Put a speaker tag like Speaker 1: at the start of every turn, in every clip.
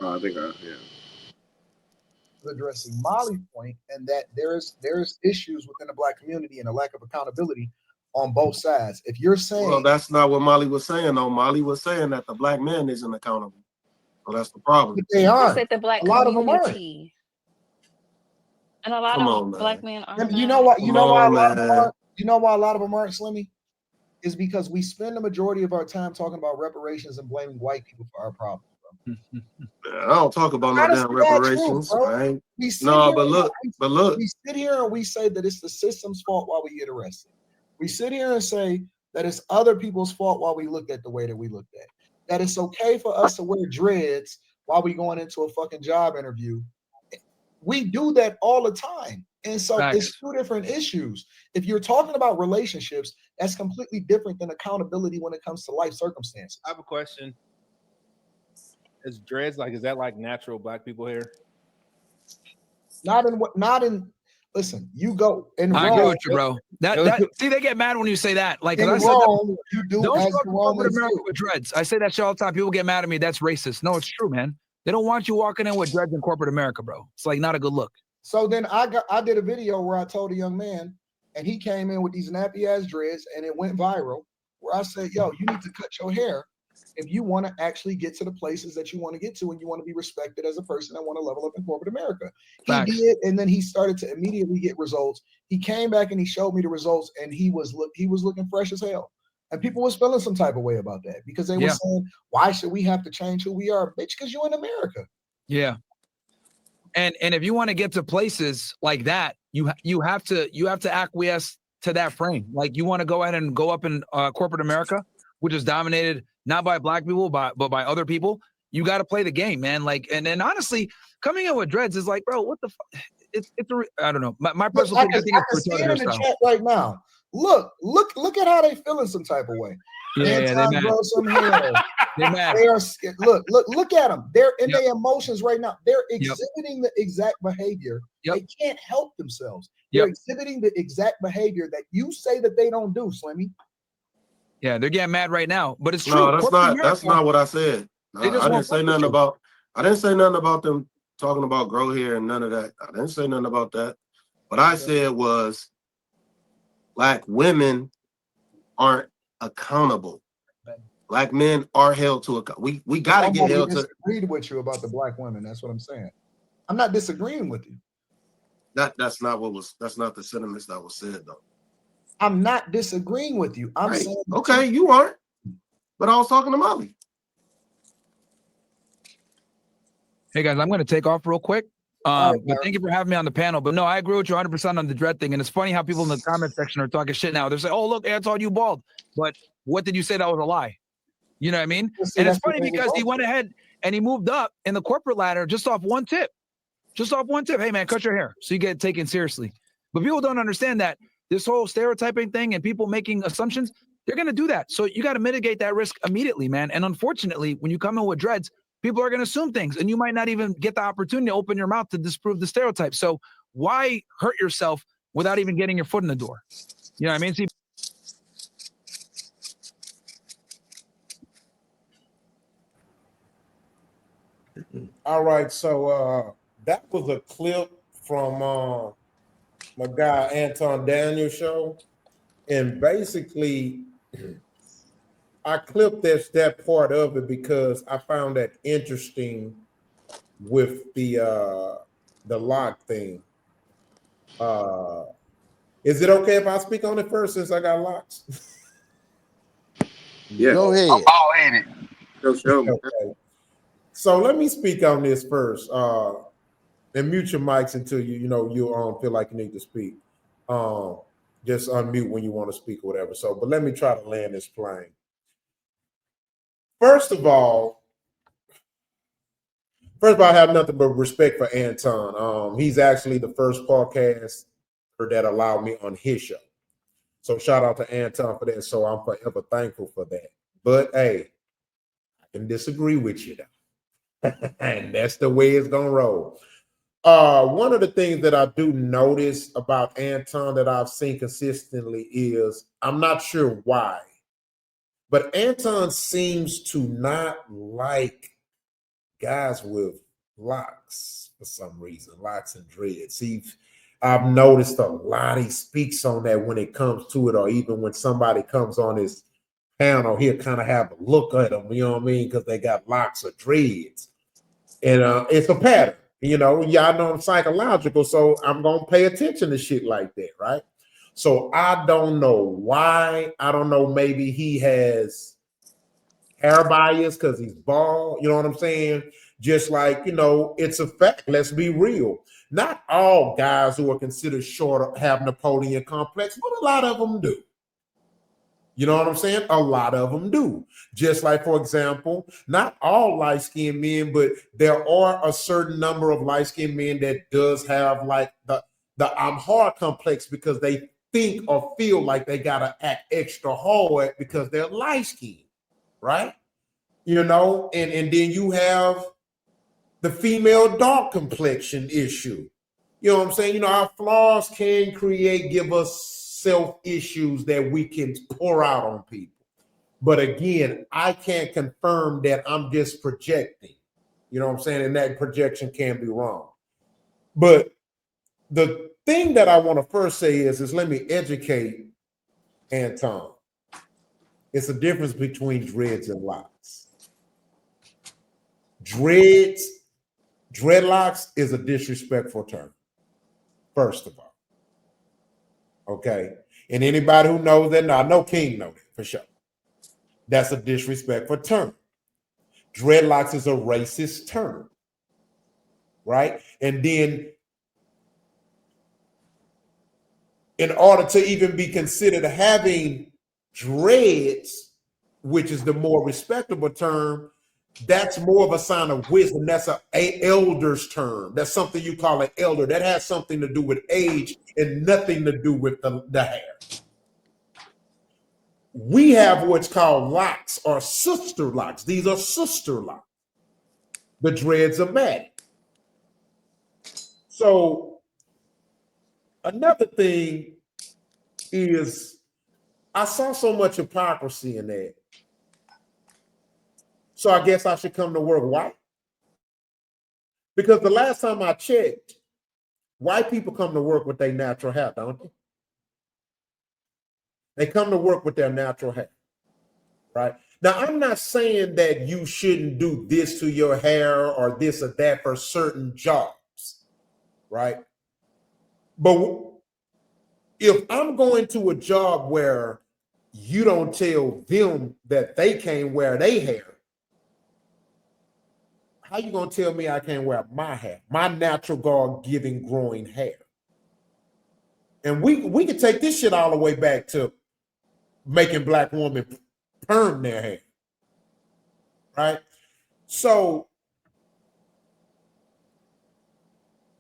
Speaker 1: I think yeah.
Speaker 2: Addressing Molly's point, and that there's issues within the black community and a lack of accountability on both sides. If you're
Speaker 3: Well,
Speaker 2: saying
Speaker 3: that's not what Molly was saying, though. Molly was saying that the black man isn't accountable. So that's the problem.
Speaker 2: they
Speaker 4: I
Speaker 2: aren't,
Speaker 4: said the black
Speaker 2: a lot of them aren't.
Speaker 4: community, and a lot
Speaker 3: Come
Speaker 4: of
Speaker 3: on,
Speaker 4: black
Speaker 3: man.
Speaker 4: men are
Speaker 2: And
Speaker 4: not.
Speaker 3: Come on,
Speaker 2: a lot of them
Speaker 3: man.
Speaker 2: aren't. You know why a lot of them aren't, Slimmy? Is because we spend the majority of our time talking about reparations and blaming white people for our problems.
Speaker 3: I don't talk about no
Speaker 2: Honest
Speaker 3: damn
Speaker 2: to God truth,
Speaker 3: reparations.
Speaker 2: bro.
Speaker 3: I ain't.
Speaker 2: We sit
Speaker 3: No,
Speaker 2: here
Speaker 3: but
Speaker 2: and
Speaker 3: look, but look.
Speaker 2: we sit here and we say that it's the system's fault while we get arrested. We sit here and say that it's other people's fault while we looked at the way that we looked at. That it's okay for us to wear dreads while we going into a fucking job interview. We do that all the time. And so it's
Speaker 5: Facts.
Speaker 2: two different issues. If you're talking about relationships, that's completely different than accountability when it comes to life circumstances.
Speaker 6: I have a question. Is dreads is that like natural black people hair?
Speaker 2: Not in listen, you go in
Speaker 5: I agree
Speaker 2: Rome,
Speaker 5: with you, bro. That see, they get mad when you say that. Like,
Speaker 2: in
Speaker 5: cause I said that.
Speaker 2: Rome, you do
Speaker 5: Don't
Speaker 2: as
Speaker 5: show up
Speaker 2: the
Speaker 5: to corporate
Speaker 2: Romans
Speaker 5: America
Speaker 2: do.
Speaker 5: with dreads. I say that shit all the time. People get mad at me. That's racist. No, it's true, man. They don't want you walking in with dreads in corporate America, bro. It's like not a good look.
Speaker 2: So then I did a video where I told a young man, and he came in with these nappy ass dreads, and it went viral. Where I said, "Yo, you need to cut your hair if you want to actually get to the places that you want to get to, and you want to be respected as a person that want to level up in corporate America." He
Speaker 5: Facts.
Speaker 2: did, and then he started to immediately get results. He came back and he showed me the results, and he was looking fresh as hell. And people was feeling some type of way about that because they were
Speaker 5: Yeah.
Speaker 2: saying, "Why should we have to change who we are, bitch? Because you're in America."
Speaker 5: Yeah. And if you want to get to places like that, you have to acquiesce to that frame. Like you want to go ahead and go up in corporate America, which is dominated not by black people, but by other people. You got to play the game, man. Like, and honestly, coming in with dreads is like, bro, what the fuck? I don't know. My
Speaker 2: Look,
Speaker 5: personal opinion, I think
Speaker 2: I
Speaker 5: it's
Speaker 2: can see
Speaker 5: retarded
Speaker 2: it in the
Speaker 5: hairstyle.
Speaker 2: chat right now. Look at how they feeling some type of way.
Speaker 5: Yeah, they
Speaker 2: Anton
Speaker 5: mad.
Speaker 2: grow some hair.
Speaker 5: They mad.
Speaker 2: They are scared. Look at them. They're in
Speaker 5: Yep.
Speaker 2: their emotions right now. They're
Speaker 5: Yep.
Speaker 2: exhibiting the exact behavior.
Speaker 5: Yep.
Speaker 2: They can't help themselves. They're
Speaker 5: Yep.
Speaker 2: exhibiting the exact behavior that you say that they don't do, Slimmy.
Speaker 5: Yeah, they're getting mad right now, but it's true.
Speaker 3: No, that's
Speaker 5: Corporate
Speaker 3: not. That's
Speaker 5: America,
Speaker 3: not what I said. No,
Speaker 5: they just
Speaker 3: I didn't
Speaker 5: won't
Speaker 3: say
Speaker 5: fuck with
Speaker 3: nothing
Speaker 5: you.
Speaker 3: about. I didn't say nothing about them talking about grow hair and none of that. I didn't say nothing about that. What I said was black women aren't accountable. Black men are held to account. We got to get
Speaker 2: Nobody
Speaker 3: held to
Speaker 2: disagreed with you about the black women. That's what I'm saying. I'm not disagreeing with you.
Speaker 3: that. That's not the sentiments that was said though.
Speaker 2: I'm not disagreeing with you. I'm
Speaker 3: Right?
Speaker 2: saying
Speaker 3: Okay, you aren't. But I was talking to Molly.
Speaker 5: Hey guys, I'm going to take off real quick.
Speaker 2: All right,
Speaker 5: But thank you for having me on the panel. But no, I agree with you 100% on the dread thing. And it's funny how people in the comment section are talking shit now. They're saying, "Oh, look, Anton, you bald." But what did you say that was a lie? You know what I mean?
Speaker 2: Well, see,
Speaker 5: And it's
Speaker 2: that's the
Speaker 5: funny
Speaker 2: way
Speaker 5: because he went ahead and he moved up in the corporate ladder just off one tip. Just off one tip. Hey man, cut your hair so you get taken seriously. But people don't understand that this whole stereotyping thing and people making assumptions, they're going to do that. So you got to mitigate that risk immediately, man. And unfortunately, when you come in with dreads, people are going to assume things and you might not even get the opportunity to open your mouth to disprove the stereotype. So why hurt yourself without even getting your foot in the door? You know what I mean? See,
Speaker 7: All right, so that was a clip from my guy Anton Daniel show, and basically, I clipped that part of it because I found that interesting with the lock thing. Is it okay if I speak on it first since I got locks?
Speaker 1: Yeah.
Speaker 8: Go ahead.
Speaker 9: I'm bald headed.
Speaker 1: Show me.
Speaker 7: Okay. So let me speak on this first. And mute your mics until you feel like you need to speak. Just unmute when you want to speak or whatever. So, but let me try to land this plane. First of all, I have nothing but respect for Anton. He's actually the first podcast that allowed me on his show. So shout out to Anton for that. So I'm forever thankful for that. But hey, I can disagree with you though. And that's the way it's gonna roll. One of the things that I do notice about Anton that I've seen consistently is I'm not sure why, but Anton seems to not like guys with locks for some reason, locks and dreads. I've noticed a lot he speaks on that when it comes to it, or even when somebody comes on his panel, he'll kind of have a look at them, you know what I mean? Because they got locks or dreads. And it's a pattern, y'all know I'm psychological, so I'm gonna pay attention to shit like that, right? So I don't know why. I don't know, maybe he has hair bias because he's bald, you know what I'm saying? Just like, it's a fact. Let's be real. Not all guys who are considered short have Napoleon complex, but a lot of them do. You know what I'm saying? A lot of them do. Just like, for example, not all light-skinned men, but there are a certain number of light-skinned men that does have like the I'm hard complex because they think or feel like they gotta act extra hard because they're light-skinned, right? And then you have the female dark complexion issue. You know what I'm saying? Our flaws can give us self issues that we can pour out on people. But again, I can't confirm that. I'm just projecting. You know what I'm saying? And that projection can be wrong. But the thing that I want to first say is let me educate Anton. It's a difference between dreads and locks. Dreadlocks is a disrespectful term, first of all. Okay. And anybody who knows that, now I know King knows that for sure. That's a disrespectful term. Dreadlocks is a racist term, right? And then in order to even be considered having dreads, which is the more respectable term, that's more of a sign of wisdom. That's an elder's term. That's something you call an elder. That has something to do with age and nothing to do with the hair. We have what's called locks or sister locks. These are sister locks. The dreads are matted. So another thing is I saw so much hypocrisy in that. So I guess I should come to work white. Because the last time I checked, white people come to work with their natural hair, don't they? They come to work with their natural hair, right? Now, I'm not saying that you shouldn't do this to your hair or this or that for certain jobs, right? But if I'm going to a job where you don't tell them that they can't wear their hair, how you gonna tell me I can't wear my hair, my natural God-given growing hair? And we can take this shit all the way back to making black women perm their hair, right? So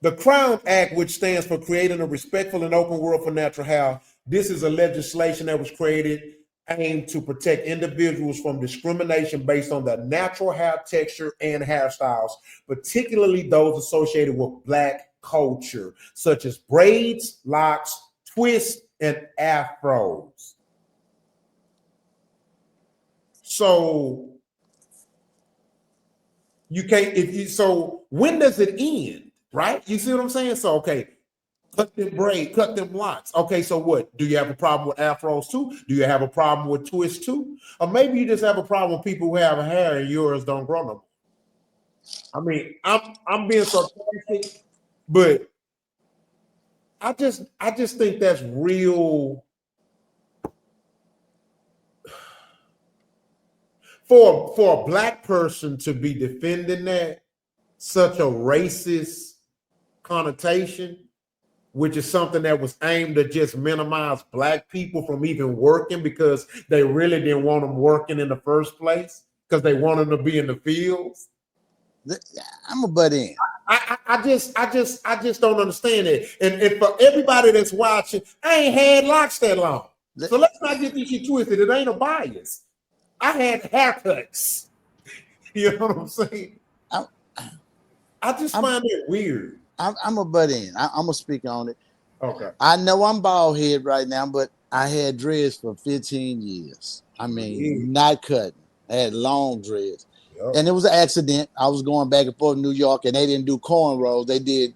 Speaker 7: the Crown Act, which stands for Creating a Respectful and Open World for Natural Hair, this is a legislation that was created aimed to protect individuals from discrimination based on their natural hair texture and hairstyles, particularly those associated with Black culture, such as braids, locks, twists, and afros. So you can't, so when does it end, right? You see what I'm saying? So, okay, cut them braids, cut them locks. Okay, so what? Do you have a problem with afros too? Do you have a problem with twists too? Or maybe you just have a problem with people who have hair and yours don't grow no more. I mean, I'm being sarcastic, but I just think that's real. For a Black person to be defending that, such a racist connotation, which is something that was aimed to just minimize Black people from even working because they really didn't want them working in the first place because they wanted them to be in the fields.
Speaker 8: I'm a butt in.
Speaker 7: I just don't understand it. And for everybody that's watching, I ain't had locks that long. So let's not get this shit twisted. It ain't a bias. I had haircuts. You know what I'm saying? I just find it weird.
Speaker 8: I'm a butt in. I'm gonna speak on it.
Speaker 7: Okay.
Speaker 8: I know I'm bald head right now, but I had dreads for 15 years. I mean, not cutting. I had long dreads.
Speaker 7: Yep.
Speaker 8: And it was an accident. I was going back and forth to New York, and they didn't do cornrows. They did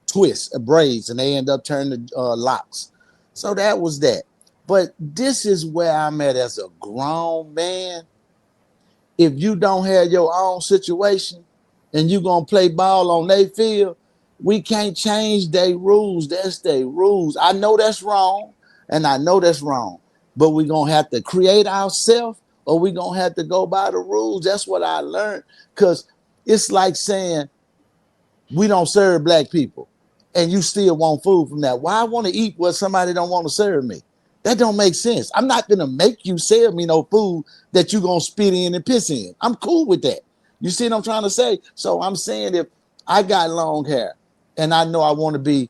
Speaker 8: twists, braids, and they end up turning locks. So that was that. But this is where I'm at as a grown man. If you don't have your own situation and you gonna play ball on their field, we can't change their rules. That's their rules. I know that's wrong, and I know that's wrong. But we're gonna have to create ourselves, or we're gonna have to go by the rules. That's what I learned. Because it's like saying we don't serve black people, and you still want food from that. Why I want to eat what somebody don't want to serve me? That don't make sense. I'm not gonna make you sell me no food that you gonna spit in and piss in. I'm cool with that. You see what I'm trying to say? So I'm saying if I got long hair and I know I want to be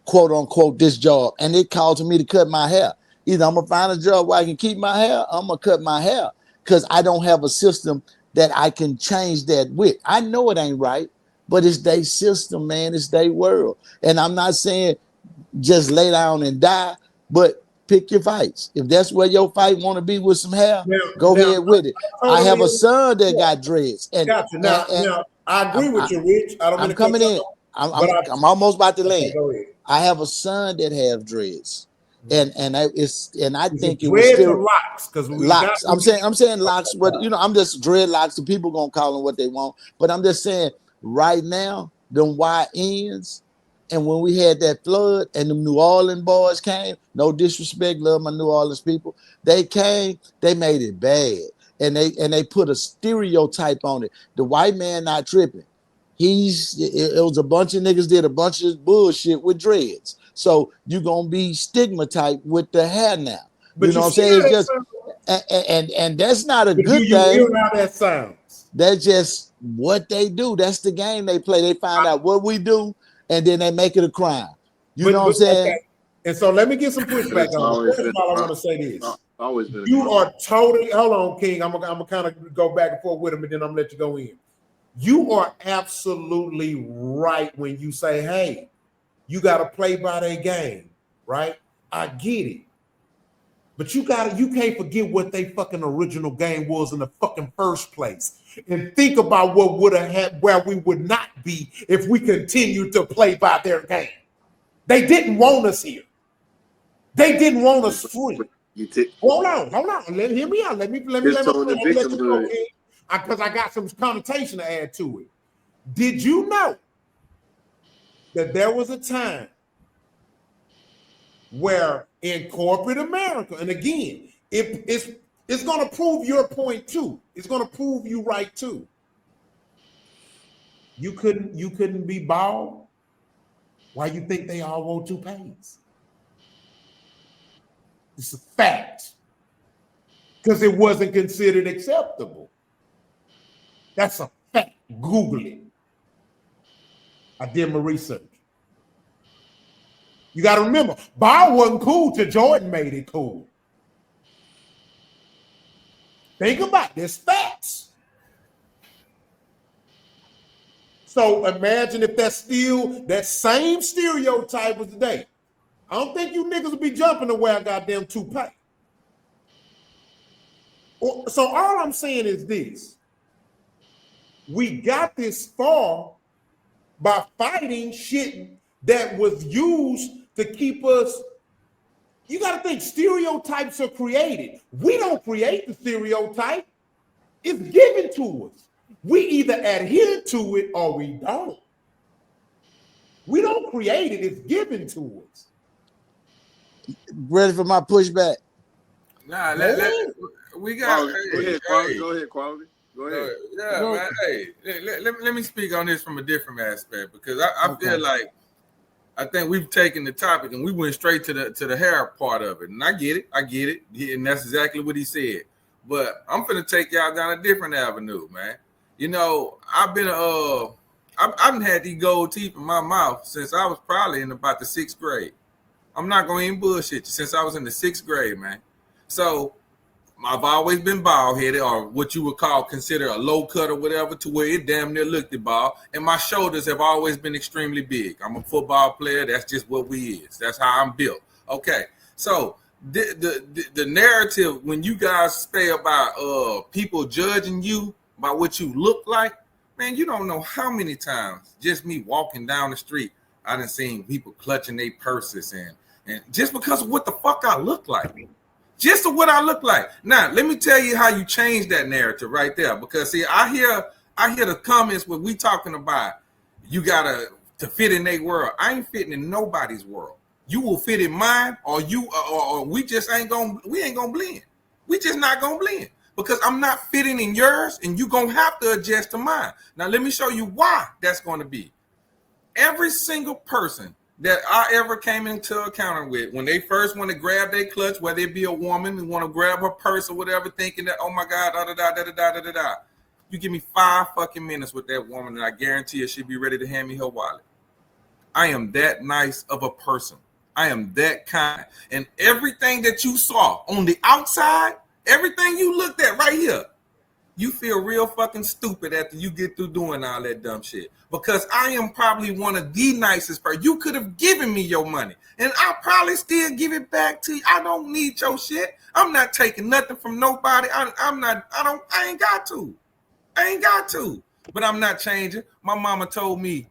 Speaker 8: quote unquote this job, and it calls for me to cut my hair, either I'm gonna find a job where I can keep my hair, or I'm gonna cut my hair because I don't have a system that I can change that with. I know it ain't right, but it's their system, man. It's their world. And I'm not saying just lay down and die, but pick your fights. If that's where your fight want to be with some hair, go ahead with it. I have a son that got dreads, and
Speaker 7: Gotcha. Now, I agree with you, Rich. I don't mean
Speaker 8: I'm
Speaker 7: to cut
Speaker 8: coming
Speaker 7: you
Speaker 8: in.
Speaker 7: off,
Speaker 8: I'm
Speaker 7: but
Speaker 8: almost about to land.
Speaker 7: go ahead.
Speaker 8: I have a son that have dreads, and I
Speaker 7: Is
Speaker 8: think
Speaker 7: it
Speaker 8: it was
Speaker 7: dreads
Speaker 8: still
Speaker 7: or locks? Because we
Speaker 8: locks.
Speaker 7: got
Speaker 8: I'm saying locks, but I'm just dreadlocks. The people gonna call them what they want. But I'm just saying right now, them YNs, and when we had that flood and the New Orleans boys came, no disrespect, love my New Orleans people. They came, they made it bad. And they put a stereotype on it. The white man not tripping. It was a bunch of niggas did a bunch of bullshit with dreads. So you gonna be stigmatized with the hair now.
Speaker 7: But
Speaker 8: You know what I'm
Speaker 7: see
Speaker 8: saying?
Speaker 7: how
Speaker 8: It's
Speaker 7: that
Speaker 8: just
Speaker 7: sounds?
Speaker 8: and that's not a
Speaker 7: But do
Speaker 8: good
Speaker 7: you hear
Speaker 8: thing.
Speaker 7: how that sounds?
Speaker 8: That's just what they do. That's the game they play. They find out what we do, and then they make it a crime. You know what I'm saying?
Speaker 7: Okay. And so let me get some
Speaker 1: But
Speaker 7: pushback
Speaker 1: it's
Speaker 7: on it.
Speaker 1: always
Speaker 7: First
Speaker 1: been
Speaker 7: of all, I
Speaker 1: a
Speaker 7: want to say
Speaker 1: problem.
Speaker 7: this.
Speaker 1: Always been a
Speaker 7: You
Speaker 1: problem.
Speaker 7: are totally, hold on, King. I'm gonna kind of go back and forth with him, and then I'm gonna let you go in. You are absolutely right when you say, hey, you got to play by their game, right? I get it. But you can't forget what they fucking original game was in the fucking first place. And think about what would have had where we would not be if we continued to play by their game. They didn't want us here. They didn't want us free. Hold on. Hear me out. Let me let
Speaker 1: His tone
Speaker 7: you
Speaker 1: and
Speaker 7: go,
Speaker 1: victimhood.
Speaker 7: King. Because I got some connotation to add to it. Did you know that there was a time where in corporate America, and again, it's going to prove your point too. It's going to prove you right too. You couldn't be bald. Why you think they all want toupees? It's a fact. Because it wasn't considered acceptable. That's a fact. Google it. I did my research. You got to remember, bald wasn't cool till Jordan made it cool. Think about it. There's facts. So imagine if that's still that same stereotype was today. I don't think you niggas would be jumping to wear a goddamn toupee. So all I'm saying is this. We got this far by fighting shit that was used to keep us. You got to think stereotypes are created. We don't create the stereotype. It's given to us. We either adhere to it or we don't. We don't create it. It's given to us.
Speaker 8: Ready for my pushback?
Speaker 9: Nah, we got.
Speaker 1: Go ahead, quality. Go ahead.
Speaker 9: Man. Hey, let me speak on this from a different aspect because I feel like I think we've taken the topic and we went straight to the hair part of it, and I get it, and that's exactly what he said. But I'm finna take y'all down a different avenue, man. You know, I've had these gold teeth in my mouth since I was probably in about the 6th grade. I'm not gonna even bullshit you, since I was in the 6th grade, man. So I've always been bald headed, or what you would consider a low cut or whatever, to where it damn near looked at bald. And my shoulders have always been extremely big. I'm a football player. That's just what we is. That's how I'm built. Okay. So the narrative when you guys say about people judging you by what you look like, man, you don't know how many times just me walking down the street, I done seen people clutching their purses and just because of what the fuck I look like. Just of what I look like. Now, let me tell you how you change that narrative right there. Because see, I hear the comments when we talking about you gotta to fit in their world. I ain't fitting in nobody's world. You will fit in mine, or we just ain't gonna blend. We just not gonna blend because I'm not fitting in yours, and you gonna have to adjust to mine. Now, let me show you why that's gonna be. Every single person that I ever came into encounter with, when they first want to grab their clutch, whether it be a woman who want to grab her purse or whatever, thinking that, oh my God, da-da-da. You give me 5 fucking minutes with that woman, and I guarantee you she'll be ready to hand me her wallet. I am that nice of a person. I am that kind. And everything that you saw on the outside, everything you looked at right here, you feel real fucking stupid after you get through doing all that dumb shit. Because I am probably one of the nicest person. You could have given me your money, and I'll probably still give it back to you. I don't need your shit. I'm not taking nothing from nobody. I ain't got to. But I'm not changing. My mama told me,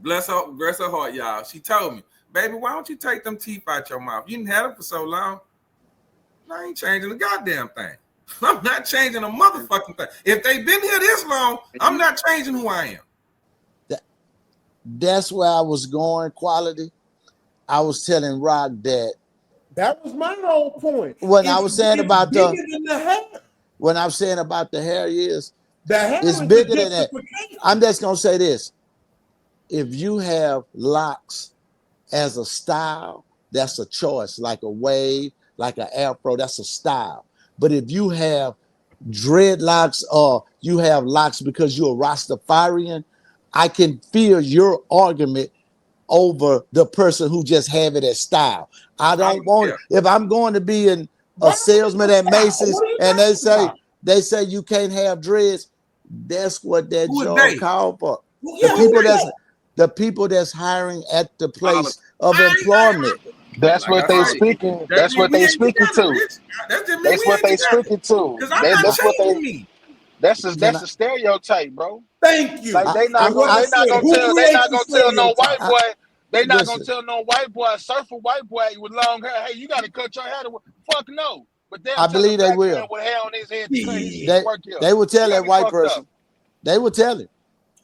Speaker 9: bless her heart, y'all. She told me, baby, why don't you take them teeth out your mouth? You didn't have them for so long. I ain't changing the goddamn thing. I'm not changing a motherfucking thing. If they've been here this long, I'm not changing who I am.
Speaker 8: That's where I was going, Quality. I was telling Rock that
Speaker 7: was my whole point.
Speaker 8: When I was saying about the
Speaker 7: hair.
Speaker 8: When I'm saying about the hair is
Speaker 7: the hair
Speaker 8: it's
Speaker 7: is
Speaker 8: bigger than that. I'm just gonna say this. If you have locks as a style, that's a choice, like a wave, like an afro, that's a style. But if you have dreadlocks or you have locks because you're a Rastafarian, I can feel your argument over the person who just have it as style. I don't want it. If I'm going to be a salesman at Macy's and they say you can't have dreads, that's what that job called for. The people that's hiring at the place of employment.
Speaker 6: That's what they speaking. That's what they speaking to. That's what they speaking to. That's a stereotype, bro.
Speaker 7: Thank you.
Speaker 6: Like they not gonna tell no white boy. They not gonna tell no white boy, a surfer white boy with long hair, hey, you gotta cut your hair. Fuck no. But
Speaker 8: I believe they will.
Speaker 6: With hair on his head to cut his shit work here.
Speaker 8: They will tell that white person. They will tell him.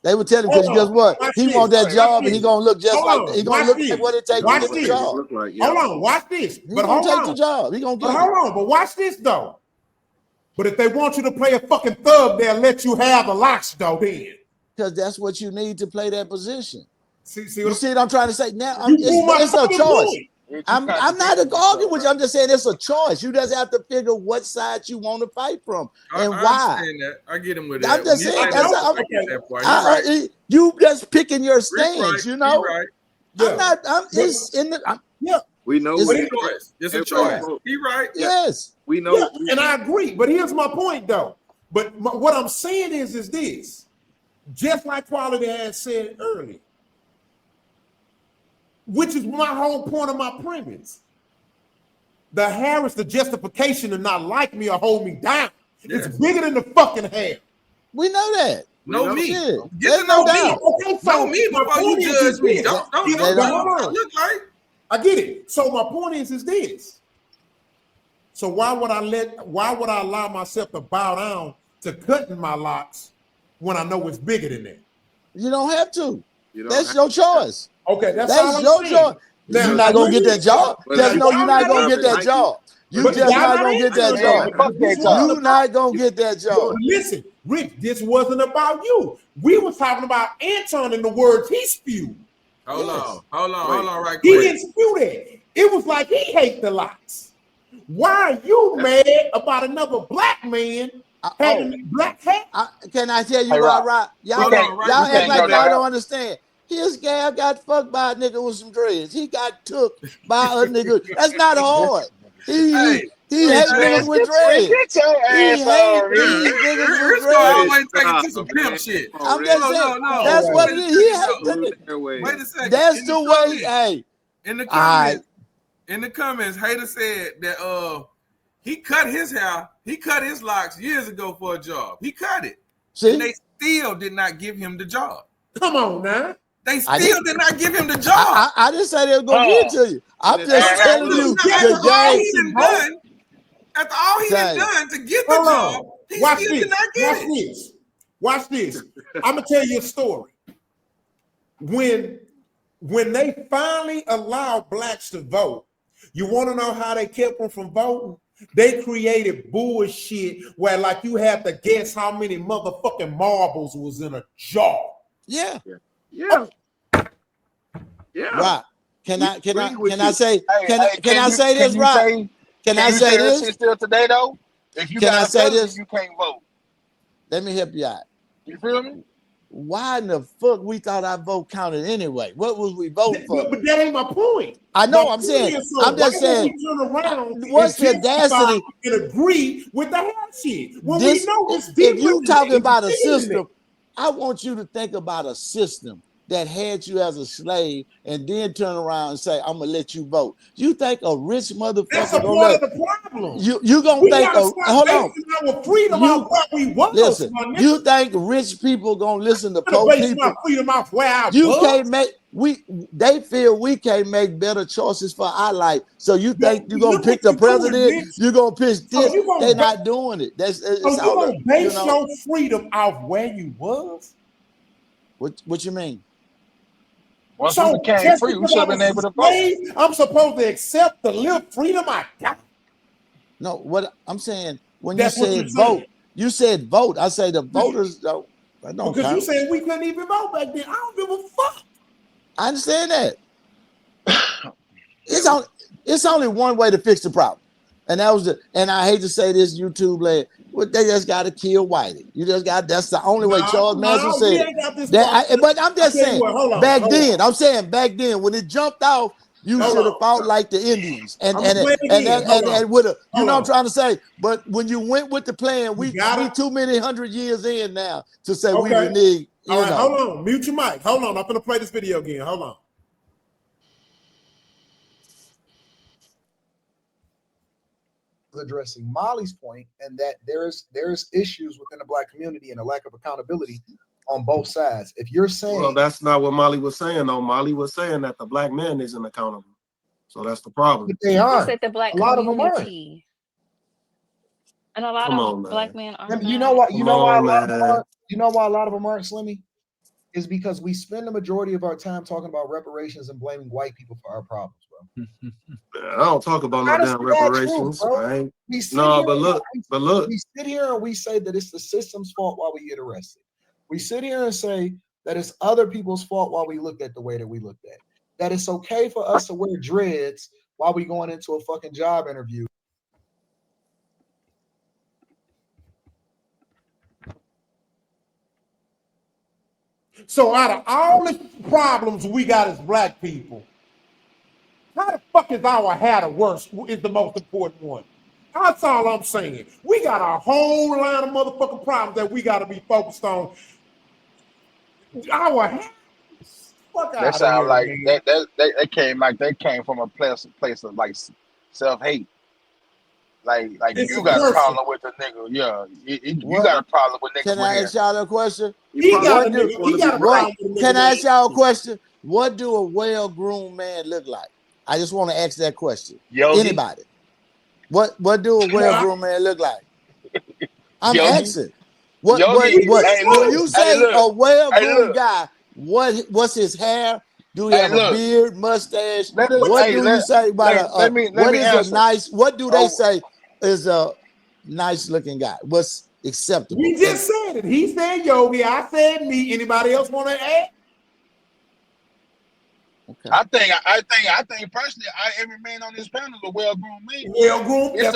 Speaker 8: They would tell him because guess what? He want that job and he gonna look just like he gonna look like what it takes to get the job.
Speaker 7: Hold on, watch this.
Speaker 8: He gonna take the job. He gonna get it.
Speaker 7: Hold on, but watch this though. But if they want you to play a fucking thug, they'll let you have the locks though. Then
Speaker 8: because that's what you need to play that position.
Speaker 7: See
Speaker 8: you see what I'm trying to say? Now it's a choice. I'm not arguing with you. I'm just saying it's a choice. You just have to figure what side you want to fight from and why.
Speaker 9: I get him with that.
Speaker 8: I'm just saying. You just picking your stance, you know.
Speaker 9: Right.
Speaker 8: It's in the.
Speaker 1: We know
Speaker 9: it's a choice. He right.
Speaker 8: Yes,
Speaker 1: we know.
Speaker 7: Yeah, and I agree. But here's my point, though. But what I'm saying is this: just like Quality had said earlier. Which is my whole point of my premise. The hair is the justification to not like me or hold me down. Yes. It's bigger than the fucking hair.
Speaker 8: We know that.
Speaker 9: Know me.
Speaker 8: Get to know me.
Speaker 7: Okay, so
Speaker 9: know me before you judge me. Don't look like.
Speaker 7: I get it. So my point is this. So why would I allow myself to bow down to cutting my locks when I know it's bigger than that?
Speaker 8: You don't have to. That's your choice.
Speaker 7: Okay, that's
Speaker 8: your choice. You're not gonna get that job. Just know you're not gonna get that job. You just not gonna get that job. You're not gonna get that job.
Speaker 7: Listen, Rick, this wasn't about you. We were talking about Anton and the words he spewed.
Speaker 9: Hold on, right quick.
Speaker 7: He didn't spew that. It was like he hate the locks. Why are you mad about another black man having black hair?
Speaker 8: Can I tell you why, Rock? Y'all act like y'all don't understand. His gal got fucked by a nigga with some dreads. He got took by a nigga. That's not hard. He hates niggas with dreads. He hates niggas with dreads.
Speaker 9: Always take it to some pimp shit.
Speaker 8: I'm just saying. That's what it is. He hates niggas.
Speaker 9: Wait a second.
Speaker 8: That's the way. Hey.
Speaker 9: In the comments, Hater said that he cut his hair, he cut his locks years ago for a job. He cut it.
Speaker 8: See?
Speaker 9: And they still did not give him the job.
Speaker 7: Come on now.
Speaker 9: They still did not give him the job.
Speaker 8: I didn't say they were going to give it to you. I'm just telling you
Speaker 9: after
Speaker 8: the
Speaker 9: all
Speaker 8: game.
Speaker 9: he done done, after all he done done to get the job, he
Speaker 7: Watch
Speaker 9: still
Speaker 7: this.
Speaker 9: did not get
Speaker 7: Watch
Speaker 9: it.
Speaker 7: this. Watch this. I'm gonna tell you a story. When they finally allowed blacks to vote, you want to know how they kept them from voting? They created bullshit where like you had to guess how many motherfucking marbles was in a jar.
Speaker 8: Yeah.
Speaker 3: Yeah.
Speaker 8: Right. Can I say this, right? Can I say this?
Speaker 6: Shit still today though? If you
Speaker 8: Can
Speaker 6: got
Speaker 8: I
Speaker 6: a
Speaker 8: say
Speaker 6: felony,
Speaker 8: this?
Speaker 6: you can't vote.
Speaker 8: Let me help you out.
Speaker 6: You feel me?
Speaker 8: Why in the fuck we thought our vote counted anyway? What was we voting for?
Speaker 7: But that ain't my point.
Speaker 8: I know.
Speaker 7: My
Speaker 8: I'm saying.
Speaker 7: point is, so
Speaker 8: I'm just
Speaker 7: why
Speaker 8: saying.
Speaker 7: we turn around
Speaker 8: What's the
Speaker 7: and justify
Speaker 8: audacity?
Speaker 7: and agree with the hard shit when
Speaker 8: This,
Speaker 7: we know it's
Speaker 8: if
Speaker 7: deeper
Speaker 8: you
Speaker 7: than
Speaker 8: talking
Speaker 7: that,
Speaker 8: about a
Speaker 7: it's bigger than
Speaker 8: system, I want you to think about a system that had you as a slave and then turn around and say, I'm gonna let you vote. You think a rich
Speaker 7: that.
Speaker 8: motherfucker
Speaker 7: That's a
Speaker 8: gonna
Speaker 7: part
Speaker 8: let
Speaker 7: of the problem.
Speaker 8: you gonna
Speaker 7: We
Speaker 8: think
Speaker 7: gotta stop
Speaker 8: hold on.
Speaker 7: basing our freedom
Speaker 8: You
Speaker 7: off what we was.
Speaker 8: listen,
Speaker 7: My nigga.
Speaker 8: you think rich people gonna listen to
Speaker 7: I'm gonna
Speaker 8: poor
Speaker 7: base
Speaker 8: people?
Speaker 7: my freedom off where I
Speaker 8: You
Speaker 7: was.
Speaker 8: can't make they feel we can't make better choices for our life. So you think you're gonna
Speaker 7: Look
Speaker 8: pick
Speaker 7: what
Speaker 8: the
Speaker 7: you're doing,
Speaker 8: president,
Speaker 7: Mitch.
Speaker 8: you're gonna pick
Speaker 7: So
Speaker 8: this.
Speaker 7: you gonna
Speaker 8: They're not doing it. That's
Speaker 7: So
Speaker 8: it's
Speaker 7: you
Speaker 8: all
Speaker 7: gonna base
Speaker 8: you know.
Speaker 7: your freedom off where you was?
Speaker 8: What you mean?
Speaker 6: Once
Speaker 7: So
Speaker 6: we became
Speaker 7: just
Speaker 6: free, we
Speaker 7: because
Speaker 6: should
Speaker 7: I
Speaker 6: have been
Speaker 7: was
Speaker 6: able
Speaker 7: a
Speaker 6: to vote.
Speaker 7: slave, I'm supposed to accept the little freedom I got.
Speaker 8: No, what I'm saying, when
Speaker 7: That's
Speaker 8: you
Speaker 7: what you're
Speaker 8: said
Speaker 7: saying.
Speaker 8: vote, you said vote. I say the voters don't
Speaker 7: Because you
Speaker 8: count.
Speaker 7: said we couldn't even vote back then. I don't give a fuck.
Speaker 8: I understand that. It's only one way to fix the problem. And that was and I hate to say this, YouTube land, but they just gotta kill Whitey. You just got that's the only way. Charles Manson
Speaker 7: we
Speaker 8: said
Speaker 7: ain't got this
Speaker 8: that. But I'm just saying,
Speaker 7: hold on.
Speaker 8: back then, when it jumped off, you
Speaker 7: Hold
Speaker 8: should have
Speaker 7: on.
Speaker 8: fought like the Indians. And
Speaker 7: I'm gonna play it again. Hold on.
Speaker 8: and with a, you
Speaker 7: Hold
Speaker 8: know what I'm
Speaker 7: on.
Speaker 8: trying to say. But when you went with the plan,
Speaker 7: You
Speaker 8: we
Speaker 7: got it?
Speaker 8: too many 100 years in now to say we
Speaker 7: Okay.
Speaker 8: renege.
Speaker 7: All right, hold on. Mute your mic. Hold on. I'm gonna play this video again. Hold on.
Speaker 2: Addressing Molly's point, and that there's issues within the black community and a lack of accountability on both sides. If you're saying,
Speaker 3: well, that's not what Molly was saying, though. Molly was saying that the black man isn't accountable. So that's the problem.
Speaker 2: But they
Speaker 4: Who
Speaker 2: are.
Speaker 4: said the black
Speaker 2: A lot of them aren't.
Speaker 4: community? And a lot
Speaker 3: Come
Speaker 4: of
Speaker 3: on, man.
Speaker 4: black men are
Speaker 2: And
Speaker 4: not.
Speaker 2: you know what? You know why a lot of them
Speaker 3: man.
Speaker 2: aren't? You know why a lot of them aren't, Slimmy? Is because we spend the majority of our time talking about reparations and blaming white people for our problems, bro.
Speaker 3: I don't talk about no damn reparations.
Speaker 2: True,
Speaker 3: Right?
Speaker 2: We sit
Speaker 3: No,
Speaker 2: here
Speaker 3: but look.
Speaker 2: we sit here and we say that it's the system's fault while we get arrested. We sit here and say that it's other people's fault while we looked at the way that we looked at. That it's okay for us to wear dreads while we going into a fucking job interview.
Speaker 7: So out of all the problems we got as black people, how the fuck is our hair the worst? Is the most important one. That's all I'm saying. We got a whole line of motherfucking problems that we got to be focused on. Our hair. Fuck
Speaker 6: That
Speaker 7: out of
Speaker 6: sound
Speaker 7: here,
Speaker 6: like
Speaker 7: man.
Speaker 6: they came from a place of like self-hate. Like
Speaker 7: It's
Speaker 6: you
Speaker 7: a
Speaker 6: got a
Speaker 7: person.
Speaker 6: problem with the nigga. Yeah. You got a problem with niggas
Speaker 8: Can
Speaker 6: with
Speaker 8: I
Speaker 6: hair.
Speaker 8: ask y'all a question?
Speaker 7: He got a problem with a
Speaker 8: Can I ask
Speaker 7: nigga.
Speaker 8: y'all a question? What do a well-groomed man look like? I just want to ask that question.
Speaker 6: Yogi.
Speaker 8: Anybody? What do a well-groomed man look like? I'm
Speaker 6: Yogi.
Speaker 8: asking. What
Speaker 6: Yogi. Hey,
Speaker 8: when
Speaker 6: look.
Speaker 8: you say
Speaker 6: Hey, look.
Speaker 8: a well-groomed
Speaker 6: look.
Speaker 8: guy, what's his hair? Do he
Speaker 6: Hey,
Speaker 8: have a
Speaker 6: look.
Speaker 8: beard, mustache?
Speaker 6: Let us-
Speaker 8: What
Speaker 6: hey,
Speaker 8: do
Speaker 6: let-
Speaker 8: you say about
Speaker 6: let me
Speaker 8: what is
Speaker 6: answer.
Speaker 8: a nice? What do they
Speaker 6: Oh.
Speaker 8: say is a nice-looking guy? What's acceptable?
Speaker 7: We just said it. He said Yogi. I said me. Anybody else want to add?
Speaker 8: Okay.
Speaker 6: I think personally, every man on this panel is a well-groomed man.
Speaker 7: Well-groomed.
Speaker 6: It's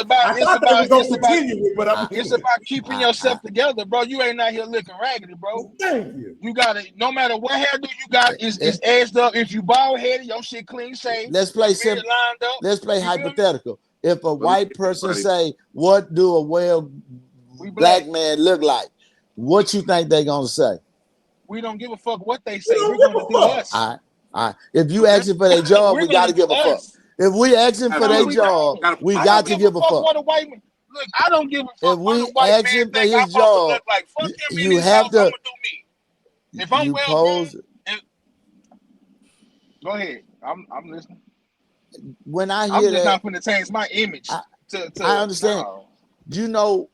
Speaker 6: about keeping yourself together, bro. You ain't out here looking raggedy, bro.
Speaker 7: Thank you.
Speaker 6: You got it. No matter what hairdo you got, is edged up. If you bald headed, your shit clean shaved.
Speaker 8: Let's play
Speaker 6: simple. Lined up.
Speaker 8: Let's play
Speaker 6: You feel me?
Speaker 8: hypothetical. If a white person say, "What do a black man look like?" What you think they gonna say?
Speaker 6: We don't give a fuck what they say. We're gonna do us.
Speaker 8: All right. If you asking for their job, we got to give a fuck. If we asking for their job, we got to give a fuck.
Speaker 6: What a white man. Look, I don't give a
Speaker 8: If
Speaker 6: fuck what
Speaker 8: we
Speaker 6: the white
Speaker 8: ask
Speaker 6: man
Speaker 8: him for
Speaker 6: think I'm
Speaker 8: his
Speaker 6: supposed to
Speaker 8: job,
Speaker 6: look like. Fuck him in
Speaker 8: you
Speaker 6: his
Speaker 8: have
Speaker 6: house. I'm
Speaker 8: to.
Speaker 6: gonna do me. If I'm
Speaker 8: You
Speaker 6: well
Speaker 8: pose.
Speaker 6: groomed, go ahead. I'm listening.
Speaker 8: When I
Speaker 6: I'm
Speaker 8: hear
Speaker 6: just
Speaker 8: that,
Speaker 6: not gonna change my image to
Speaker 8: I understand.
Speaker 6: no.
Speaker 8: You know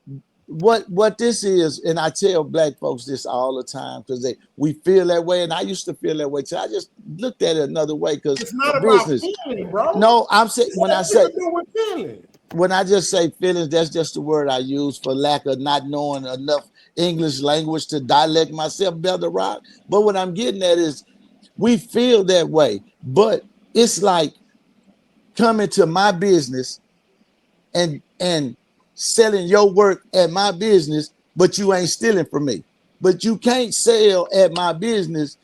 Speaker 8: what this is, and I tell black folks this all the time because we feel that way, and I used to feel that way too. I just looked at it another way because
Speaker 7: It's not
Speaker 8: the
Speaker 7: about
Speaker 8: business.
Speaker 7: feeling, bro.
Speaker 8: No, I'm saying when I say
Speaker 7: feeling.
Speaker 8: when I just say feelings, that's just the word I use for lack of not knowing enough English language to dialect myself better, right? But what I'm getting at is we feel that way, but it's like coming to my business and selling your work at my business, but you ain't stealing from me. But you can't sell at my business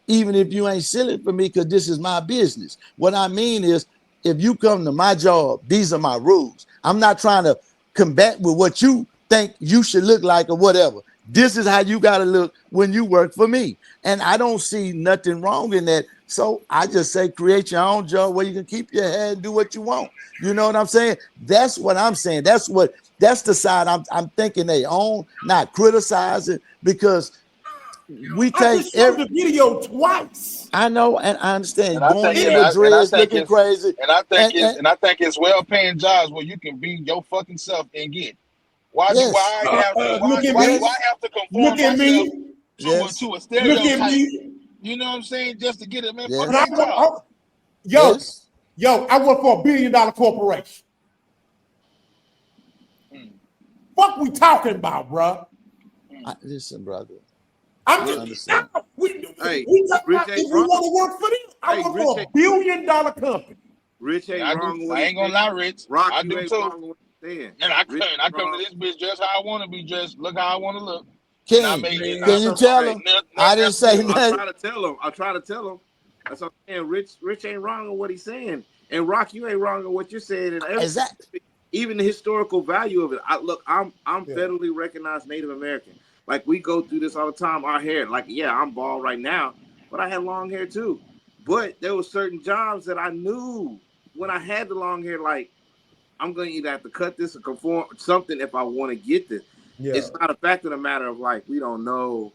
Speaker 8: even if you ain't selling for me, because this is my business. What I mean is, if you come to my job, these are my rules. I'm not trying to combat with what you think you should look like or whatever. This is how you got to look when you work for me. And I don't see nothing wrong in that. So I just say create your own job where you can keep your head and do what you want. You know what I'm saying? That's what I'm saying. That's the side I'm thinking they own, not criticizing, because we
Speaker 7: I
Speaker 8: take
Speaker 7: just showed the video twice.
Speaker 8: I know, and I understand
Speaker 6: And I
Speaker 8: going
Speaker 6: think
Speaker 8: in with dreads looking crazy.
Speaker 6: and I think it's well paying jobs where you can be your fucking self and get. Why do I have to why do I have to conform myself to a stereotype?
Speaker 7: Look at me.
Speaker 6: You know what I'm saying? Just to get it, man.
Speaker 8: Yes.
Speaker 6: Fuck that job.
Speaker 7: Yo, I work for $1 billion corporation. Fuck we talking about, bro?
Speaker 8: Listen, brother.
Speaker 7: I'm just we talk about if we want to work for them. I work for $1 billion company.
Speaker 1: Rich ain't wrong with what
Speaker 6: I ain't gonna lie, Rich.
Speaker 1: Rock,
Speaker 6: I
Speaker 1: you
Speaker 6: do
Speaker 1: ain't
Speaker 6: too.
Speaker 1: wrong with what you're saying.
Speaker 6: And I come to this bitch dressed how I want to be dressed, look how I want to look.
Speaker 8: King, can you tell him? I didn't say nothing.
Speaker 1: I'll try to tell him. That's what I'm saying. Rich ain't wrong on what he's saying. And Rock, you ain't wrong on what you're saying. And
Speaker 8: exactly.
Speaker 1: Even the historical value of it. I'm federally recognized Native American. Like, we go through this all the time. Our hair, like, yeah, I'm bald right now, but I had long hair too. But there were certain jobs that I knew when I had the long hair, like, I'm going to either have to cut this or conform something if I want to get this. Yeah. It's not a fact of the matter of, like, we don't know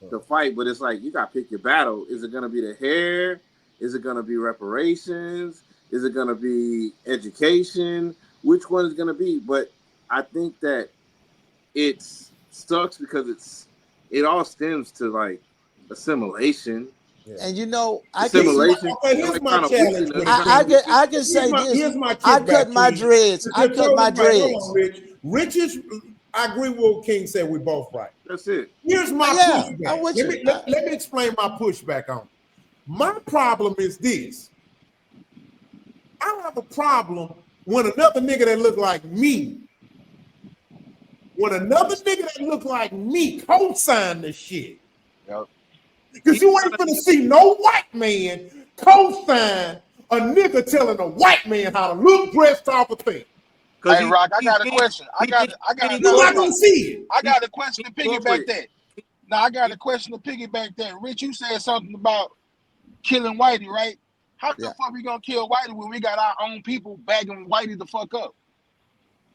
Speaker 1: the fight, but it's like, you got to pick your battle. Is it going to be the hair? Is it going to be reparations? Is it going to be education? Which one is going to be? But I think that it sucks because it all stems to, like, assimilation.
Speaker 7: Yeah.
Speaker 8: And you know,
Speaker 1: assimilation.
Speaker 7: Here's my challenge.
Speaker 8: I can say this.
Speaker 7: Here's my
Speaker 8: I cut my dreads. I cut my dreads.
Speaker 7: Rich is. I agree with what King said. We both right.
Speaker 1: That's it.
Speaker 7: Here's my pushback. Let me explain my pushback on it. My problem is this. I have a problem when another nigga that look like me, co-sign the shit.
Speaker 6: Yep.
Speaker 7: Because you ain't gonna see no white man co-sign a nigga telling a white man how to look, dress, talk, or think.
Speaker 6: Hey, Rock, I got a question. I got
Speaker 7: you're not gonna see it.
Speaker 6: I got a question to piggyback that. Now I got a question to piggyback that. Rich, you said something about killing Whitey, right? How the fuck we gonna kill Whitey when we got our own people bagging Whitey the fuck up?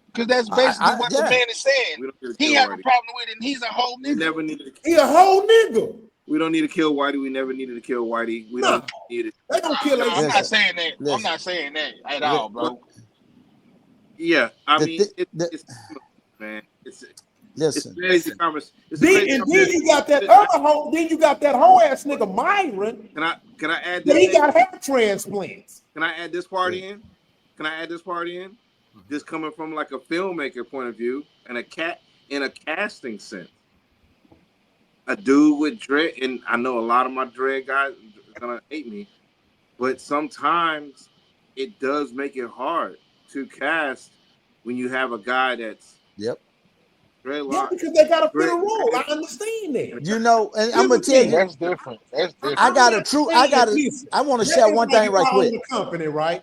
Speaker 6: Because that's basically what the man is saying. He have a problem with it, and he's a whole nigga.
Speaker 1: We never needed to
Speaker 7: He a whole nigga.
Speaker 1: We don't need to kill Whitey. We never needed to kill Whitey. We don't need it.
Speaker 7: They don't kill
Speaker 6: I'm not saying that. I'm not saying that at all, bro.
Speaker 1: Yeah, I mean, it's man.
Speaker 8: Listen.
Speaker 1: It's conversation.
Speaker 7: Then you got that other whole. Then you got that whole ass nigga Myron.
Speaker 1: Can I add this?
Speaker 7: He got hair transplants.
Speaker 1: Can I add this part in? Just coming from like a filmmaker point of view and in a casting sense. A dude with dread, and I know a lot of my dread guys are gonna hate me, but sometimes it does make it hard to cast when you have a guy that's dreadlock.
Speaker 7: Yeah, because they gotta fit a role. I understand that.
Speaker 8: You know, and I'm gonna tell you,
Speaker 6: that's different. I
Speaker 8: want to share one thing right quick.
Speaker 7: I own a company, right?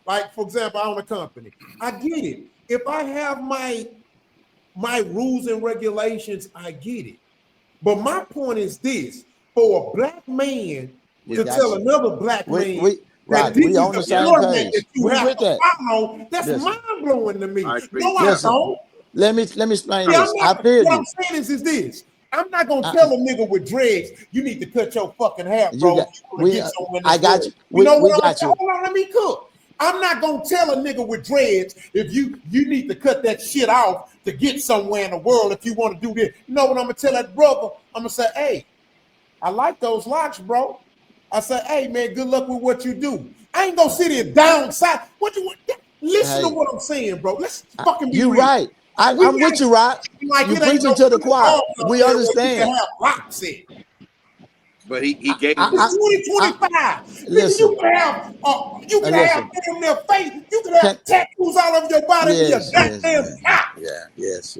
Speaker 7: Like, for example, I own a company. I get it. If I have my rules and regulations, I get it. But my point is this: for a black man to tell another black man that this is the format that you have to follow, that's mind blowing to me. No, I don't.
Speaker 8: Let me explain
Speaker 7: See,
Speaker 8: this. I feel
Speaker 7: what
Speaker 8: you.
Speaker 7: I'm saying is this. I'm not gonna tell a nigga with dreads, you need to cut your fucking hair,
Speaker 8: You
Speaker 7: bro.
Speaker 8: got we. I got you.
Speaker 7: You know
Speaker 8: We
Speaker 7: what I'm
Speaker 8: got
Speaker 7: saying?
Speaker 8: you.
Speaker 7: Hold on, let me cook. I'm not gonna tell a nigga with dreads if you need to cut that shit off to get somewhere in the world if you want to do this. You know what I'm gonna tell that brother? I'm gonna say, hey, I like those locks, bro. I say, hey man, good luck with what you do. I ain't gonna sit here downside. Listen to
Speaker 8: Hey,
Speaker 7: what I'm saying, bro. Let's fucking be
Speaker 8: you
Speaker 7: real.
Speaker 8: right.
Speaker 7: We
Speaker 8: I'm with you, Rod.
Speaker 7: like
Speaker 8: You
Speaker 7: it ain't
Speaker 8: preaching
Speaker 7: no
Speaker 8: to the choir.
Speaker 7: bars up
Speaker 8: We
Speaker 7: there where you can
Speaker 8: understand.
Speaker 7: have locks in.
Speaker 1: But he gave him
Speaker 7: It's
Speaker 1: the
Speaker 7: 2025. Nigga,
Speaker 8: Listen.
Speaker 7: You could have damn near face. You could have tattoos all over your body and be a goddamn cop.
Speaker 8: Yes.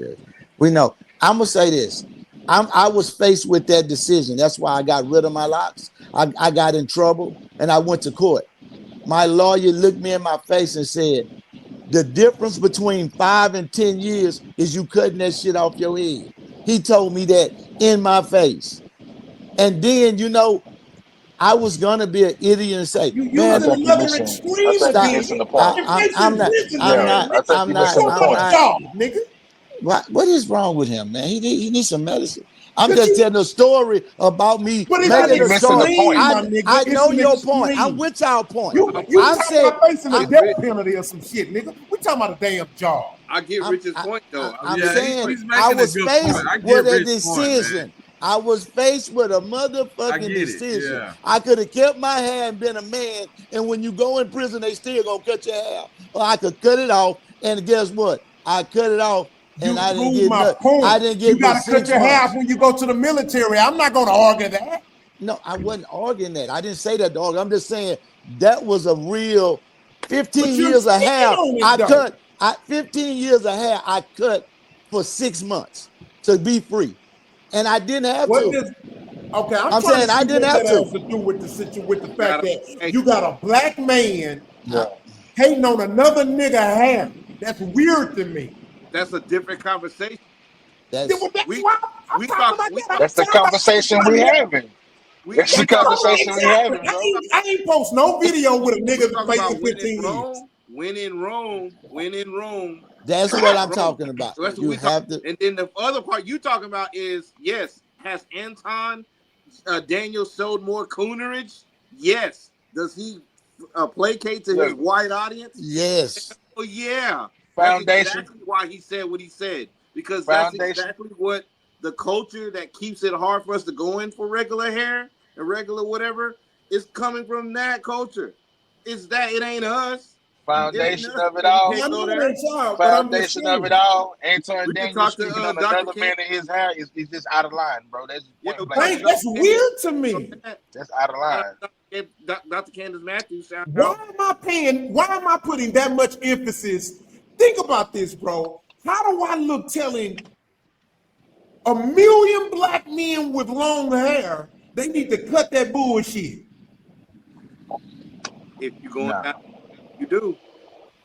Speaker 8: We know. I'm gonna say this. I was faced with that decision. That's why I got rid of my locks. I got in trouble and I went to court. My lawyer looked me in my face and said, the difference between 5 and 10 years is you cutting that shit off your head. He told me that in my face. And then, I was gonna be an idiot and say,
Speaker 7: You
Speaker 8: man,
Speaker 7: using another extreme
Speaker 8: stop.
Speaker 7: again.
Speaker 8: I,
Speaker 7: If
Speaker 8: I'm
Speaker 7: they
Speaker 8: I'm
Speaker 7: in
Speaker 8: not
Speaker 7: prison,
Speaker 8: I'm
Speaker 7: man,
Speaker 8: not I'm
Speaker 7: what's
Speaker 8: not
Speaker 7: your
Speaker 8: I'm
Speaker 7: point,
Speaker 8: not
Speaker 7: job, nigga?
Speaker 8: what is wrong with him, man? He needs some medicine. I'm
Speaker 7: Cause
Speaker 8: just
Speaker 7: you,
Speaker 8: telling a story about me
Speaker 7: but it's an
Speaker 8: making a start.
Speaker 7: extreme, my nigga.
Speaker 8: I
Speaker 7: It's
Speaker 8: know
Speaker 7: an
Speaker 8: your point. I'm
Speaker 7: extreme.
Speaker 8: with y'all point.
Speaker 7: You
Speaker 8: I
Speaker 7: talking
Speaker 8: said
Speaker 7: about facing a
Speaker 8: I'm
Speaker 7: death penalty or some shit, nigga. We talking about a damn job.
Speaker 1: I get
Speaker 8: I'm
Speaker 1: Rich's point though. I
Speaker 8: I'm
Speaker 1: get his
Speaker 8: saying
Speaker 1: point.
Speaker 9: he's
Speaker 8: I
Speaker 9: making a
Speaker 8: was
Speaker 9: good point.
Speaker 8: faced
Speaker 9: I
Speaker 8: with
Speaker 9: get
Speaker 8: a
Speaker 9: Rich's point, man.
Speaker 8: decision. I was faced with a
Speaker 9: I
Speaker 8: motherfucking
Speaker 9: get it.
Speaker 8: decision.
Speaker 9: Yeah.
Speaker 8: I could have kept my hair and been a man. And when you go in prison, they still gonna cut your hair. Or I could cut it off. And guess what? I cut it off, and
Speaker 7: You
Speaker 8: I didn't
Speaker 7: prove
Speaker 8: get
Speaker 7: my
Speaker 8: nothing. I
Speaker 7: point.
Speaker 8: didn't
Speaker 7: You
Speaker 8: get but
Speaker 7: got to cut
Speaker 8: 6
Speaker 7: your hair off
Speaker 8: months.
Speaker 7: when you go to the military. I'm not going to argue that.
Speaker 8: No, I wasn't arguing that. I didn't say that, dog. I'm just saying that was a real 15
Speaker 7: But you're
Speaker 8: years of
Speaker 7: speaking
Speaker 8: hair.
Speaker 7: on it,
Speaker 8: I
Speaker 7: though.
Speaker 8: cut. 15 years of hair I cut for 6 months to be free. And I didn't have
Speaker 7: What
Speaker 8: to.
Speaker 7: does? Okay, I'm
Speaker 8: I'm
Speaker 7: trying to
Speaker 8: saying I
Speaker 7: see
Speaker 8: didn't
Speaker 7: what
Speaker 8: have
Speaker 7: that
Speaker 8: to.
Speaker 7: has to do with the situation, with the fact
Speaker 1: Gotta,
Speaker 7: that
Speaker 1: hey,
Speaker 7: you got a black man
Speaker 8: I-
Speaker 7: hating on another nigga hair. That's weird to me.
Speaker 1: that's a different conversation.
Speaker 7: That's
Speaker 8: That's
Speaker 1: We
Speaker 7: why I'm
Speaker 1: we
Speaker 7: talking
Speaker 1: talk
Speaker 7: about
Speaker 1: we
Speaker 7: that. I'm
Speaker 6: That's the
Speaker 7: talking about
Speaker 6: conversation we having. That's the
Speaker 1: we talking about
Speaker 6: conversation we
Speaker 7: exactly.
Speaker 6: having, bro.
Speaker 7: I ain't post no video with a
Speaker 1: we
Speaker 7: nigga
Speaker 1: talking
Speaker 7: facing
Speaker 1: about
Speaker 7: 15 years.
Speaker 1: win in Rome, win in Rome,
Speaker 8: what
Speaker 1: right
Speaker 8: I'm
Speaker 1: Rome.
Speaker 8: talking about.
Speaker 1: That's what
Speaker 8: You
Speaker 1: we talk.
Speaker 8: have to.
Speaker 1: And then the other part you talking about is yes, has Anton Daniel showed more coonerage? Yes. Does he placate to his
Speaker 6: Look,
Speaker 1: white audience?
Speaker 8: Yes.
Speaker 1: Oh yeah, that's
Speaker 6: foundation,
Speaker 1: exactly why he said what he said, because that's
Speaker 6: foundation.
Speaker 1: exactly what the culture that keeps it hard for us to go in for regular hair and regular whatever is coming from that culture. It's that it ain't us. It ain't
Speaker 6: Foundation
Speaker 1: us.
Speaker 6: of it
Speaker 1: And we
Speaker 6: all.
Speaker 7: I
Speaker 1: can't go
Speaker 7: know
Speaker 1: there.
Speaker 7: that's y'all, but I'm just
Speaker 6: Foundation of it
Speaker 7: saying.
Speaker 6: all. Anton
Speaker 1: We could
Speaker 6: Daniels
Speaker 1: talk to
Speaker 6: speaking on
Speaker 1: Dr.
Speaker 6: another
Speaker 1: Ken.
Speaker 6: man in his hair is just out of line, bro. That's
Speaker 1: Yeah,
Speaker 6: point
Speaker 1: we
Speaker 6: blank.
Speaker 1: talk to
Speaker 7: Dang,
Speaker 1: Dr.
Speaker 7: that's
Speaker 1: Candace.
Speaker 7: weird to me.
Speaker 6: That's out of line.
Speaker 1: Dr. Candace Matthews sound
Speaker 7: Why
Speaker 1: out.
Speaker 7: why am I putting that much emphasis? Think about this, bro. How do I look telling a million black men with long hair they need to cut that bullshit?
Speaker 1: If you going
Speaker 6: Nah.
Speaker 1: down, you do.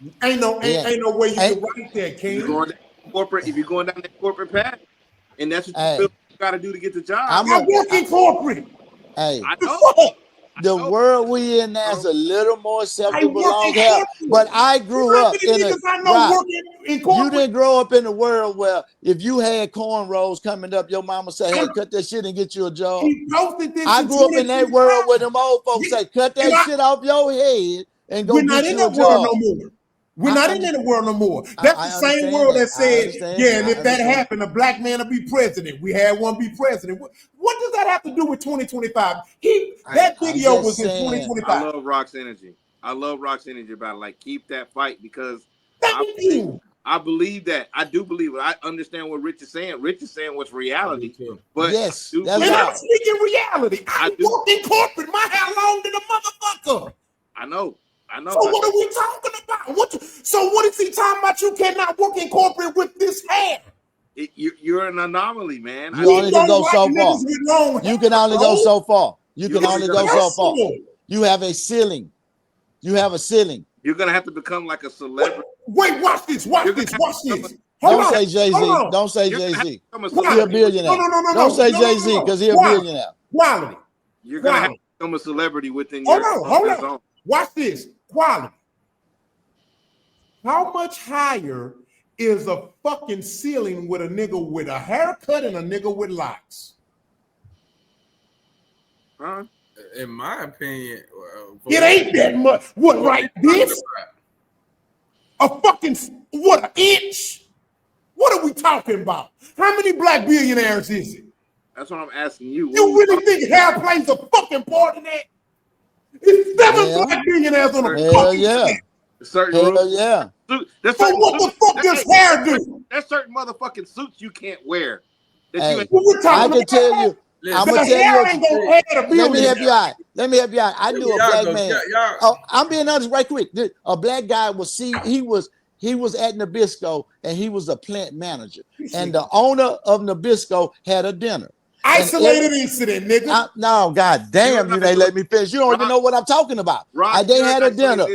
Speaker 8: Yeah.
Speaker 7: Ain't no way you
Speaker 8: Hey,
Speaker 7: can write that,
Speaker 1: If you're
Speaker 7: King.
Speaker 1: going down corporate, if you're going down that corporate path, and that's what you feel
Speaker 8: hey,
Speaker 1: you got to do to get the job.
Speaker 8: I'm
Speaker 7: I
Speaker 8: a.
Speaker 7: work in corporate.
Speaker 8: Hey,
Speaker 1: I
Speaker 7: The
Speaker 1: know,
Speaker 7: fuck?
Speaker 1: I
Speaker 8: the
Speaker 1: know,
Speaker 8: world we in now is
Speaker 1: bro.
Speaker 8: a little more
Speaker 7: I
Speaker 8: acceptable
Speaker 7: work
Speaker 8: long
Speaker 7: in
Speaker 8: hair. But
Speaker 7: corporate.
Speaker 8: I
Speaker 7: You
Speaker 8: grew
Speaker 7: know how
Speaker 8: up
Speaker 7: many
Speaker 8: in a
Speaker 7: niggas I know
Speaker 8: right.
Speaker 7: working in
Speaker 8: You
Speaker 7: corporate?
Speaker 8: didn't grow up in a world where if you had cornrows coming up, your mama say,
Speaker 7: I
Speaker 8: "Hey, cut that shit and get you a job."
Speaker 7: he posted this
Speaker 8: I
Speaker 7: in
Speaker 8: grew up in that world
Speaker 7: 2025.
Speaker 8: where them old folks
Speaker 7: Yeah.
Speaker 8: say, "Cut
Speaker 7: And
Speaker 8: that shit off your head and go
Speaker 7: we're not
Speaker 8: get
Speaker 7: in
Speaker 8: you a
Speaker 7: that world no
Speaker 8: job."
Speaker 7: more. We're
Speaker 8: I
Speaker 7: not in
Speaker 8: under,
Speaker 7: that world no more. That's the
Speaker 8: I
Speaker 7: same
Speaker 8: understand
Speaker 7: world
Speaker 8: that.
Speaker 7: that said, yeah, and
Speaker 8: I
Speaker 7: if that
Speaker 8: understand.
Speaker 7: happened, a black man will be president. We had one be president. What does that have to do with 2025? That
Speaker 8: I'm
Speaker 7: video was
Speaker 8: just
Speaker 7: in
Speaker 8: saying.
Speaker 1: I
Speaker 7: 2025.
Speaker 1: love Rock's energy. I love Rock's energy about it. Like keep that fight because I
Speaker 7: Thank
Speaker 1: believe,
Speaker 7: you.
Speaker 1: I believe that. I do believe it. I understand what Rich is saying. Rich is saying what's
Speaker 3: I do
Speaker 1: reality,
Speaker 3: too.
Speaker 1: but I
Speaker 8: Yes,
Speaker 1: do
Speaker 8: that's
Speaker 7: And
Speaker 1: believe.
Speaker 7: I'm
Speaker 8: all.
Speaker 7: speaking reality.
Speaker 1: I
Speaker 7: I
Speaker 1: do.
Speaker 7: work in corporate. My hair long than a motherfucker.
Speaker 1: I know. I know.
Speaker 7: So what are we talking about? So what is he talking about? You cannot work in corporate with this hair.
Speaker 1: You're an anomaly, man. I
Speaker 8: You
Speaker 1: know.
Speaker 7: He
Speaker 8: only can
Speaker 7: don't
Speaker 8: go
Speaker 7: like
Speaker 8: so
Speaker 7: niggas
Speaker 8: far.
Speaker 7: with long
Speaker 8: You
Speaker 7: hair,
Speaker 8: can only go
Speaker 7: bro.
Speaker 8: so far. You
Speaker 1: You're
Speaker 8: can
Speaker 1: only
Speaker 8: only
Speaker 1: gonna
Speaker 8: go
Speaker 1: have.
Speaker 8: so far.
Speaker 7: Personal.
Speaker 8: You have a ceiling. You have a ceiling.
Speaker 1: You're gonna have to become like a
Speaker 7: Wait,
Speaker 1: celebrity.
Speaker 7: wait, watch this, watch
Speaker 1: You're gonna
Speaker 7: this,
Speaker 1: have to
Speaker 7: watch
Speaker 1: become.
Speaker 7: this.
Speaker 1: You're
Speaker 7: Hold
Speaker 8: Don't
Speaker 1: gonna
Speaker 7: on,
Speaker 1: have.
Speaker 8: say Jay
Speaker 7: hold
Speaker 8: Z.
Speaker 7: on.
Speaker 8: Don't say
Speaker 1: You're
Speaker 8: Jay
Speaker 1: gonna have to
Speaker 8: Z.
Speaker 1: become a
Speaker 8: He a
Speaker 7: Quality.
Speaker 1: celebrity with.
Speaker 7: No,
Speaker 8: billionaire.
Speaker 7: no, no, no,
Speaker 8: Don't
Speaker 7: no,
Speaker 8: say
Speaker 7: no, no,
Speaker 8: Jay
Speaker 7: no,
Speaker 8: Z
Speaker 7: no.
Speaker 8: because he a
Speaker 7: Quality.
Speaker 8: billionaire.
Speaker 7: Quality.
Speaker 1: You're gonna have to
Speaker 7: Quality.
Speaker 1: become a celebrity within
Speaker 7: Hold
Speaker 1: your
Speaker 7: on, hold
Speaker 1: your
Speaker 7: on.
Speaker 1: zone.
Speaker 7: Watch this. Quality. How much higher is a fucking ceiling with a nigga with a haircut and a nigga with locks.
Speaker 1: Huh?
Speaker 9: In my opinion,
Speaker 7: It ain't that much. What, right? This? A fucking, what, an inch? What are we talking about? How many black billionaires is it?
Speaker 1: That's what I'm asking you.
Speaker 7: You really think hair plays a fucking part in that? It's 7 black billionaires on a fucking set.
Speaker 1: Certain
Speaker 8: Hell
Speaker 1: rules.
Speaker 8: yeah.
Speaker 1: There's
Speaker 7: So
Speaker 1: certain
Speaker 7: what the fuck does hair do?
Speaker 1: There's certain motherfucking suits you can't wear. That
Speaker 8: Hey,
Speaker 1: you ain't.
Speaker 8: I can tell you. I'm gonna tell you. Let me help you out. Let me help you out. I knew a black man. Oh, I'm being honest right quick. A black guy was he was at Nabisco and he was a plant manager. And the owner of Nabisco had a dinner.
Speaker 7: Isolated incident, nigga.
Speaker 8: No, god damn, you ain't let me finish. You don't even know what I'm talking about. They had a dinner.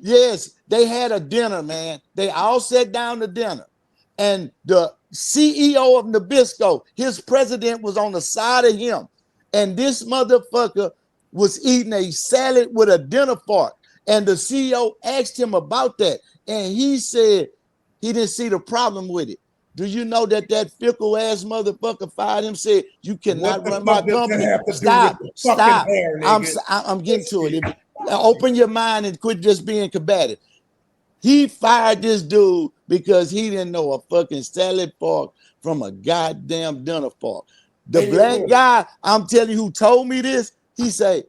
Speaker 8: Yes, they had a dinner, man. They all sat down to dinner. And the CEO of Nabisco, his president was on the side of him. And this motherfucker was eating a salad with a dinner fork. And the CEO asked him about that. And he said he didn't see the problem with it. Do you know that fickle ass motherfucker fired him? Said you cannot run my company. Stop. I'm getting to it. Open your mind and quit just being combative. He fired this dude because he didn't know a fucking salad fork from a goddamn dinner fork. The black guy, I'm telling you, who told me this, he said,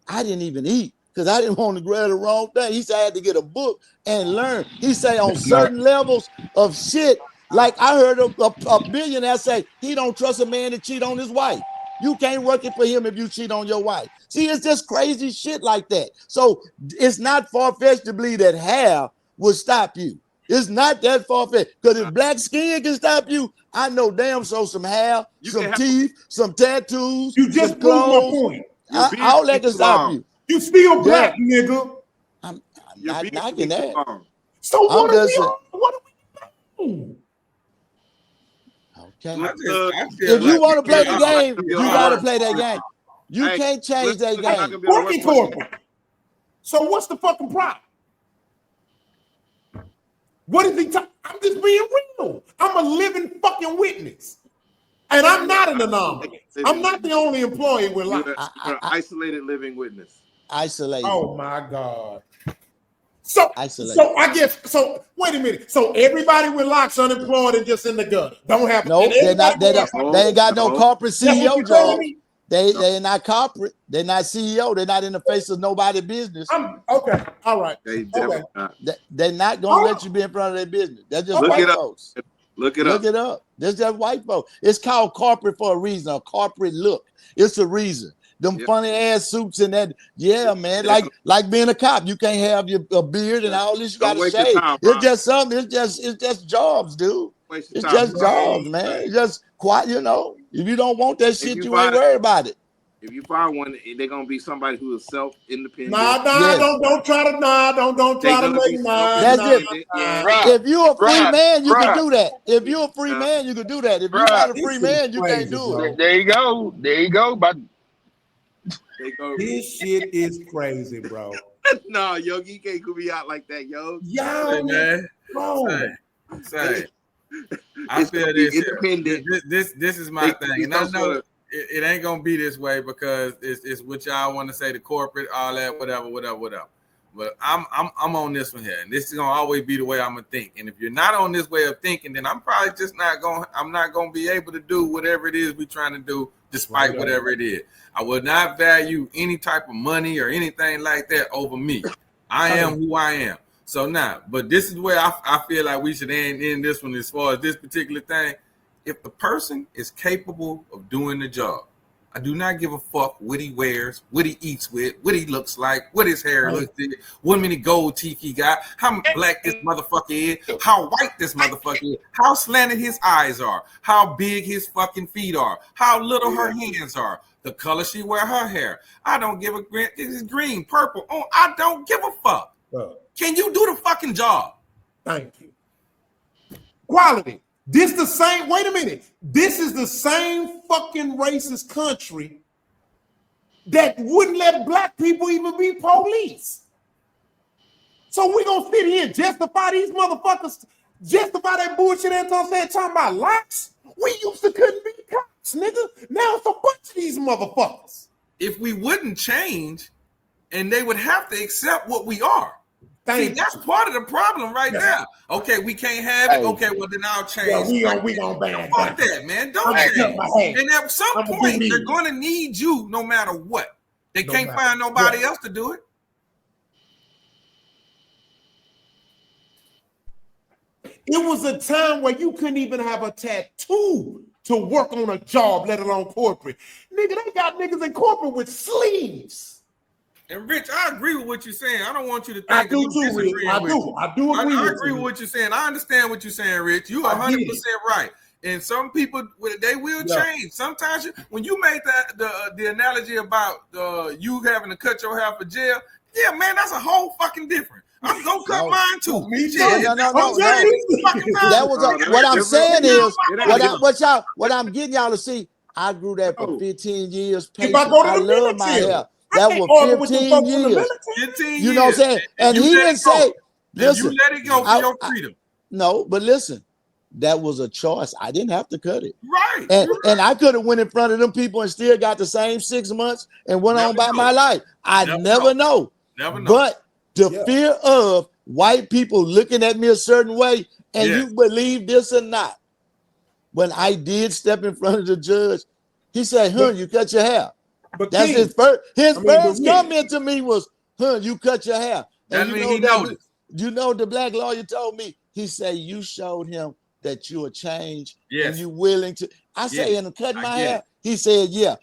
Speaker 8: I didn't even eat because I didn't want to grab the wrong thing. He said I had to get a book and learn. He said on certain levels of shit, like I heard a billionaire say he don't trust a man to cheat on his wife. You can't work it for him if you cheat on your wife. See, it's just crazy shit like that. So it's not far-fetched to believe that hair will stop you. It's not that far-fetched. Because if black skin can stop you, I know damn so some hair, some teeth, some tattoos,
Speaker 7: you just
Speaker 8: some clothes.
Speaker 7: Point.
Speaker 8: All that can stop you.
Speaker 7: You still black, nigga.
Speaker 8: I'm not knocking that.
Speaker 7: So what are we doing?
Speaker 8: Okay. If you want to play the game, you got to play that game. You can't change that game.
Speaker 7: Working corporate. So what's the fucking problem? What is he talking? I'm just being real. I'm a living fucking witness. And I'm not an anomaly. I'm not the only employee with life.
Speaker 1: You're an isolated living witness.
Speaker 8: Isolated.
Speaker 7: Oh my God. So I guess wait a minute. So everybody with locks unemployed and just in the gutter. Don't have
Speaker 8: no, they're not. They ain't got no corporate CEO job. They're not corporate. They're not CEO. They're not in the face of nobody's business.
Speaker 7: Okay. All right.
Speaker 8: They're not gonna let you be in front of their business. They're just white folks.
Speaker 1: Look it up.
Speaker 8: There's just white folks. It's called corporate for a reason. A corporate look. It's a reason. Them funny ass suits and that, man. Like being a cop, you can't have a beard and all this. You got to shave. It's just something. It's just jobs, dude. It's just jobs, man. It's just quiet. If you don't want that shit, you ain't worried about it.
Speaker 1: If you find one, they're gonna be somebody who is self-independent.
Speaker 7: Don't try to make
Speaker 8: That's it. If you're a free man, you can do that. If you're a free man, you can do that. If you're not a free man, you can't do it.
Speaker 6: There you go. But
Speaker 7: this shit is crazy, bro.
Speaker 1: No, Yogi, you can't be out like that, yo.
Speaker 9: Hey, man.
Speaker 7: Bro.
Speaker 9: Say. I feel this. This is my thing, and I know it ain't gonna be this way because it's what y'all want to say, the corporate, all that, whatever. But I'm on this one here, and this is gonna always be the way I'm gonna think. And if you're not on this way of thinking, then I'm probably just not gonna be able to do whatever it is we're trying to do, despite whatever it is. I would not value any type of money or anything like that over me. I am who I am. So now, but this is where I feel like we should end this one as far as this particular thing. If the person is capable of doing the job, I do not give a fuck what he wears, what he eats with, what he looks like, what his hair looks like, what many gold teeth he got, how black this motherfucker is, how white this motherfucker is, how slanted his eyes are, how big his fucking feet are, how little her hands are, the color she wear her hair. I don't give a green. This is green, purple. Oh, I don't give a fuck. Can you do the fucking job?
Speaker 7: Thank you. Quality. This the same. Wait a minute. This is the same fucking racist country that wouldn't let black people even be police. So we're gonna sit here and justify these motherfuckers Justify that bullshit Anton said talking about locks. We used to couldn't be cops, nigga. Now it's a bunch of these motherfuckers.
Speaker 9: If we wouldn't change, and they would have to accept what we are. See, that's part of the problem right there. Okay, we can't have it. Okay, well then I'll change.
Speaker 7: Yeah, we gonna ban
Speaker 9: fuck that, man. Don't change. And at some point, they're gonna need you no matter what. They can't find nobody else to do it.
Speaker 7: It was a time where you couldn't even have a tattoo to work on a job, let alone corporate. Nigga, they got niggas in corporate with sleeves.
Speaker 9: And Rich, I agree with what you're saying. I don't want you to think
Speaker 7: I do too, Rich. I do agree.
Speaker 9: I agree with what you're saying. I understand what you're saying, Rich. You are 100% right. And some people, they will change. Sometimes when you made the analogy about you having to cut your hair for jail, yeah, man, that's a whole fucking different. I'm gonna cut mine too.
Speaker 8: No. That was what I'm saying is what I'm getting y'all to see. I grew that for 15 years. I love my hair. That was 15 years.
Speaker 9: 15
Speaker 8: you know what I'm saying? And he didn't say, listen.
Speaker 9: You let it go for your freedom.
Speaker 8: No, but listen, that was a choice. I didn't have to cut it.
Speaker 9: Right.
Speaker 8: And I could have went in front of them people and still got the same 6 months and went on by my life. I never know.
Speaker 9: Never know.
Speaker 8: But the fear of white people looking at me a certain way, and you believe this or not, when I did step in front of the judge, he said, you cut your hair.
Speaker 7: But
Speaker 8: that's his first comment to me was, you cut your hair. And you know the black lawyer told me, he said, you showed him that you are changed and you willing to. I say, and cut my hair. He said, yeah.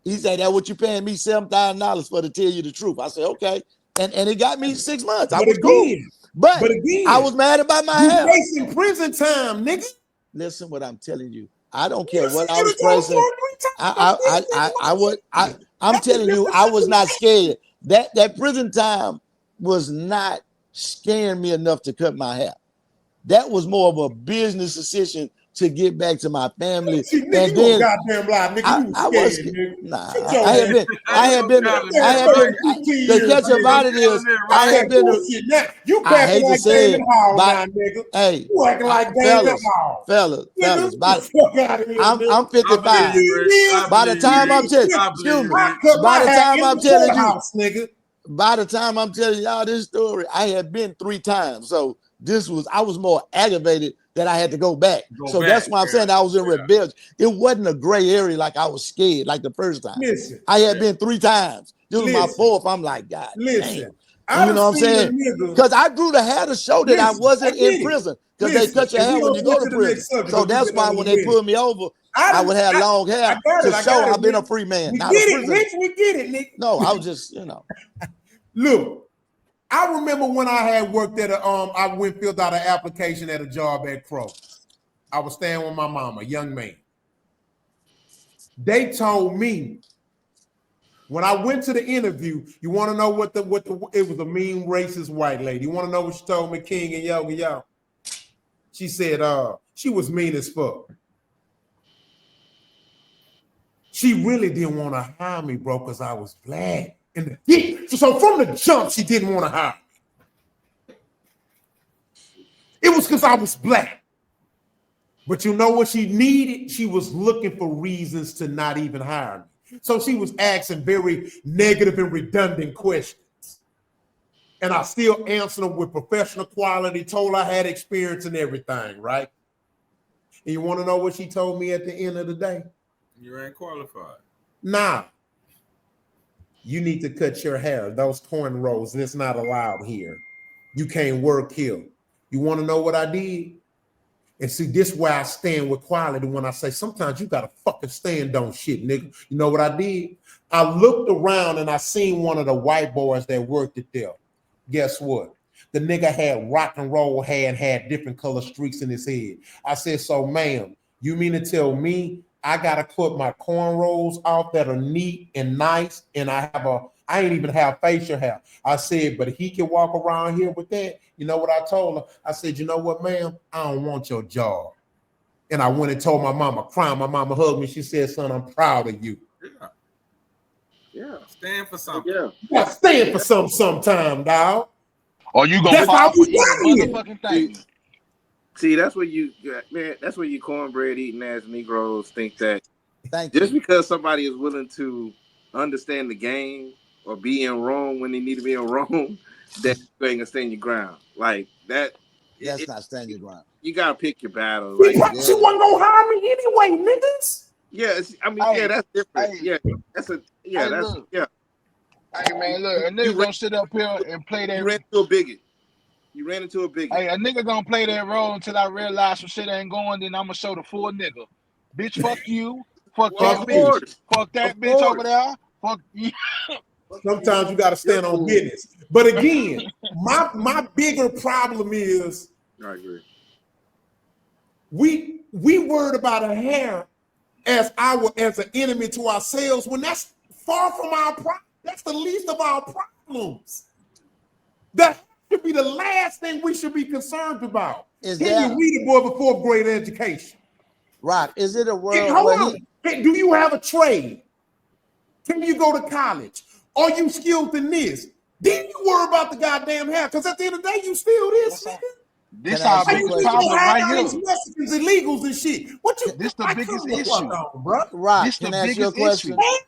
Speaker 8: He said, that what you paying me $7,000 for to tell you the truth. I said, okay. And it got me 6 months. I was cool. But again, I was mad about my hair.
Speaker 7: Facing prison time, nigga.
Speaker 8: Listen what I'm telling you. I don't care what I was facing. I'm telling you, I was not scared. That prison time was not scaring me enough to cut my hair. That was more of a business decision to get back to my family.
Speaker 7: See, nigga, and then goddamn lie, nigga.
Speaker 8: I had been the catch about it is I had been
Speaker 7: you acting like David Hall now, nigga.
Speaker 8: Hey,
Speaker 7: you acting like David Hall.
Speaker 8: Fellas, I'm 55. By the time I'm telling you, by the time I'm telling y'all this story, I had been 3 times. So I was more aggravated that I had to go back. That's why I'm saying I was in rebellion. It wasn't a gray area like I was scared like the first time.
Speaker 7: Listen,
Speaker 8: I had been 3 times. This was my 4th. I'm like, God, listen. You know what I'm saying? Because I grew the hair to show that I wasn't in prison. Because they cut your hair when you go to prison. So that's why when they pulled me over, I would have long hair to show I've been a free man.
Speaker 7: We get it, Nick.
Speaker 8: No, I was just,
Speaker 7: Look. I remember when I had worked at I went filled out an application at a job at Crow. I was staying with my mama, young man. They told me when I went to the interview, you want to know what it was a mean racist white lady. You want to know what she told me, King and Yogi, y'all? She said she was mean as fuck. She really didn't want to hire me, bro, because I was black. So from the jump, she didn't want to hire me. It was because I was black. But you know what she needed? She was looking for reasons to not even hire me. So she was asking very negative and redundant questions. And I still answered them with professional quality, told I had experience and everything, right? And you want to know what she told me at the end of the day?
Speaker 9: You ain't qualified.
Speaker 7: Nah. You need to cut your hair. Those cornrows, that's not allowed here. You can't work here. You want to know what I did? And see, this is where I stand with quality when I say sometimes you got to fucking stand on shit, nigga. You know what I did? I looked around and I seen one of the white boys that worked it there. Guess what? The nigga had rock and roll hair and had different color streaks in his head. I said, so ma'am, you mean to tell me I gotta cut my cornrows off that are neat and nice, and I ain't even have facial hair. I said, but he can walk around here with that. You know what I told her? I said, you know what, ma'am? I don't want your job. And I went and told my mama, crying. My mama hugged me. She said, son, I'm proud of you.
Speaker 9: Yeah. Stand for something.
Speaker 7: Yeah. You gotta stand for something sometime, dog.
Speaker 6: Or you gonna fall for any motherfucking thing.
Speaker 1: See, that's where you, man. That's where you cornbread eating ass Negroes think that
Speaker 8: Thank
Speaker 1: just
Speaker 8: you.
Speaker 1: because somebody is willing to understand the game or be in wrong when they need to be in wrong, that you ain't gonna stand your ground like that.
Speaker 8: That's not stand your ground.
Speaker 1: You gotta pick your battle.
Speaker 7: He
Speaker 1: Like,
Speaker 7: probably
Speaker 8: Yeah.
Speaker 7: wasn't gonna hire me anyway, niggas.
Speaker 1: yeah, I mean,
Speaker 6: Hey,
Speaker 1: yeah, that's different.
Speaker 6: hey,
Speaker 1: Yeah, that's a, yeah,
Speaker 6: hey,
Speaker 1: that's,
Speaker 6: look.
Speaker 1: yeah.
Speaker 6: Hey, man, look. A
Speaker 1: You
Speaker 6: nigga
Speaker 1: ran,
Speaker 6: gonna sit up here and play
Speaker 1: you
Speaker 6: that.
Speaker 1: ran into a bigot. You ran into a bigot.
Speaker 6: Hey, a nigga gonna play that role until I realize some shit ain't going. Then I'm gonna show the full nigga. Bitch, fuck you. Fuck
Speaker 1: Well,
Speaker 6: that
Speaker 1: of
Speaker 6: bitch.
Speaker 1: course,
Speaker 6: Fuck
Speaker 1: of
Speaker 6: that bitch over
Speaker 1: course.
Speaker 6: there. Fuck you.
Speaker 7: Sometimes you got to
Speaker 1: You're
Speaker 7: stand on
Speaker 1: cool.
Speaker 7: business. But again, my bigger problem is
Speaker 1: I agree.
Speaker 7: we worried about a hair as an enemy to ourselves when that's far from our problem. That's the least of our problems. That should be the last thing we should be concerned about.
Speaker 8: Is
Speaker 7: Can
Speaker 8: there
Speaker 7: you read a boy with 4th grade education?
Speaker 8: Rock? Is it a world
Speaker 7: Hold
Speaker 8: where
Speaker 7: on. Hey, do you have a trade? Can you go to college? Are you skilled in this? Then you worry about the goddamn hair, because at the end of the day, you still this,
Speaker 6: This,
Speaker 7: nigga.
Speaker 6: this
Speaker 8: I
Speaker 6: our
Speaker 8: ask
Speaker 7: Like
Speaker 8: you a
Speaker 7: you
Speaker 6: biggest
Speaker 7: just
Speaker 8: question?
Speaker 7: gonna
Speaker 6: problem
Speaker 7: have
Speaker 6: right
Speaker 7: all
Speaker 6: here.
Speaker 7: these Mexicans and illegals and shit. What you
Speaker 6: This the
Speaker 7: like?
Speaker 6: biggest
Speaker 7: Come the fuck
Speaker 6: issue.
Speaker 7: on, bro.
Speaker 8: Rock,
Speaker 6: This the
Speaker 8: can I ask you a
Speaker 6: biggest issue.
Speaker 8: question?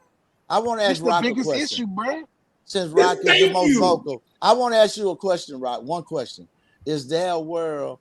Speaker 8: I want to
Speaker 6: This
Speaker 8: ask
Speaker 6: the
Speaker 8: Rock a
Speaker 6: biggest
Speaker 8: question.
Speaker 6: issue, bro.
Speaker 8: Since Rock is the
Speaker 7: Thank
Speaker 8: most
Speaker 7: you.
Speaker 8: vocal, I want to ask you a question, Rock. One question. Is there a world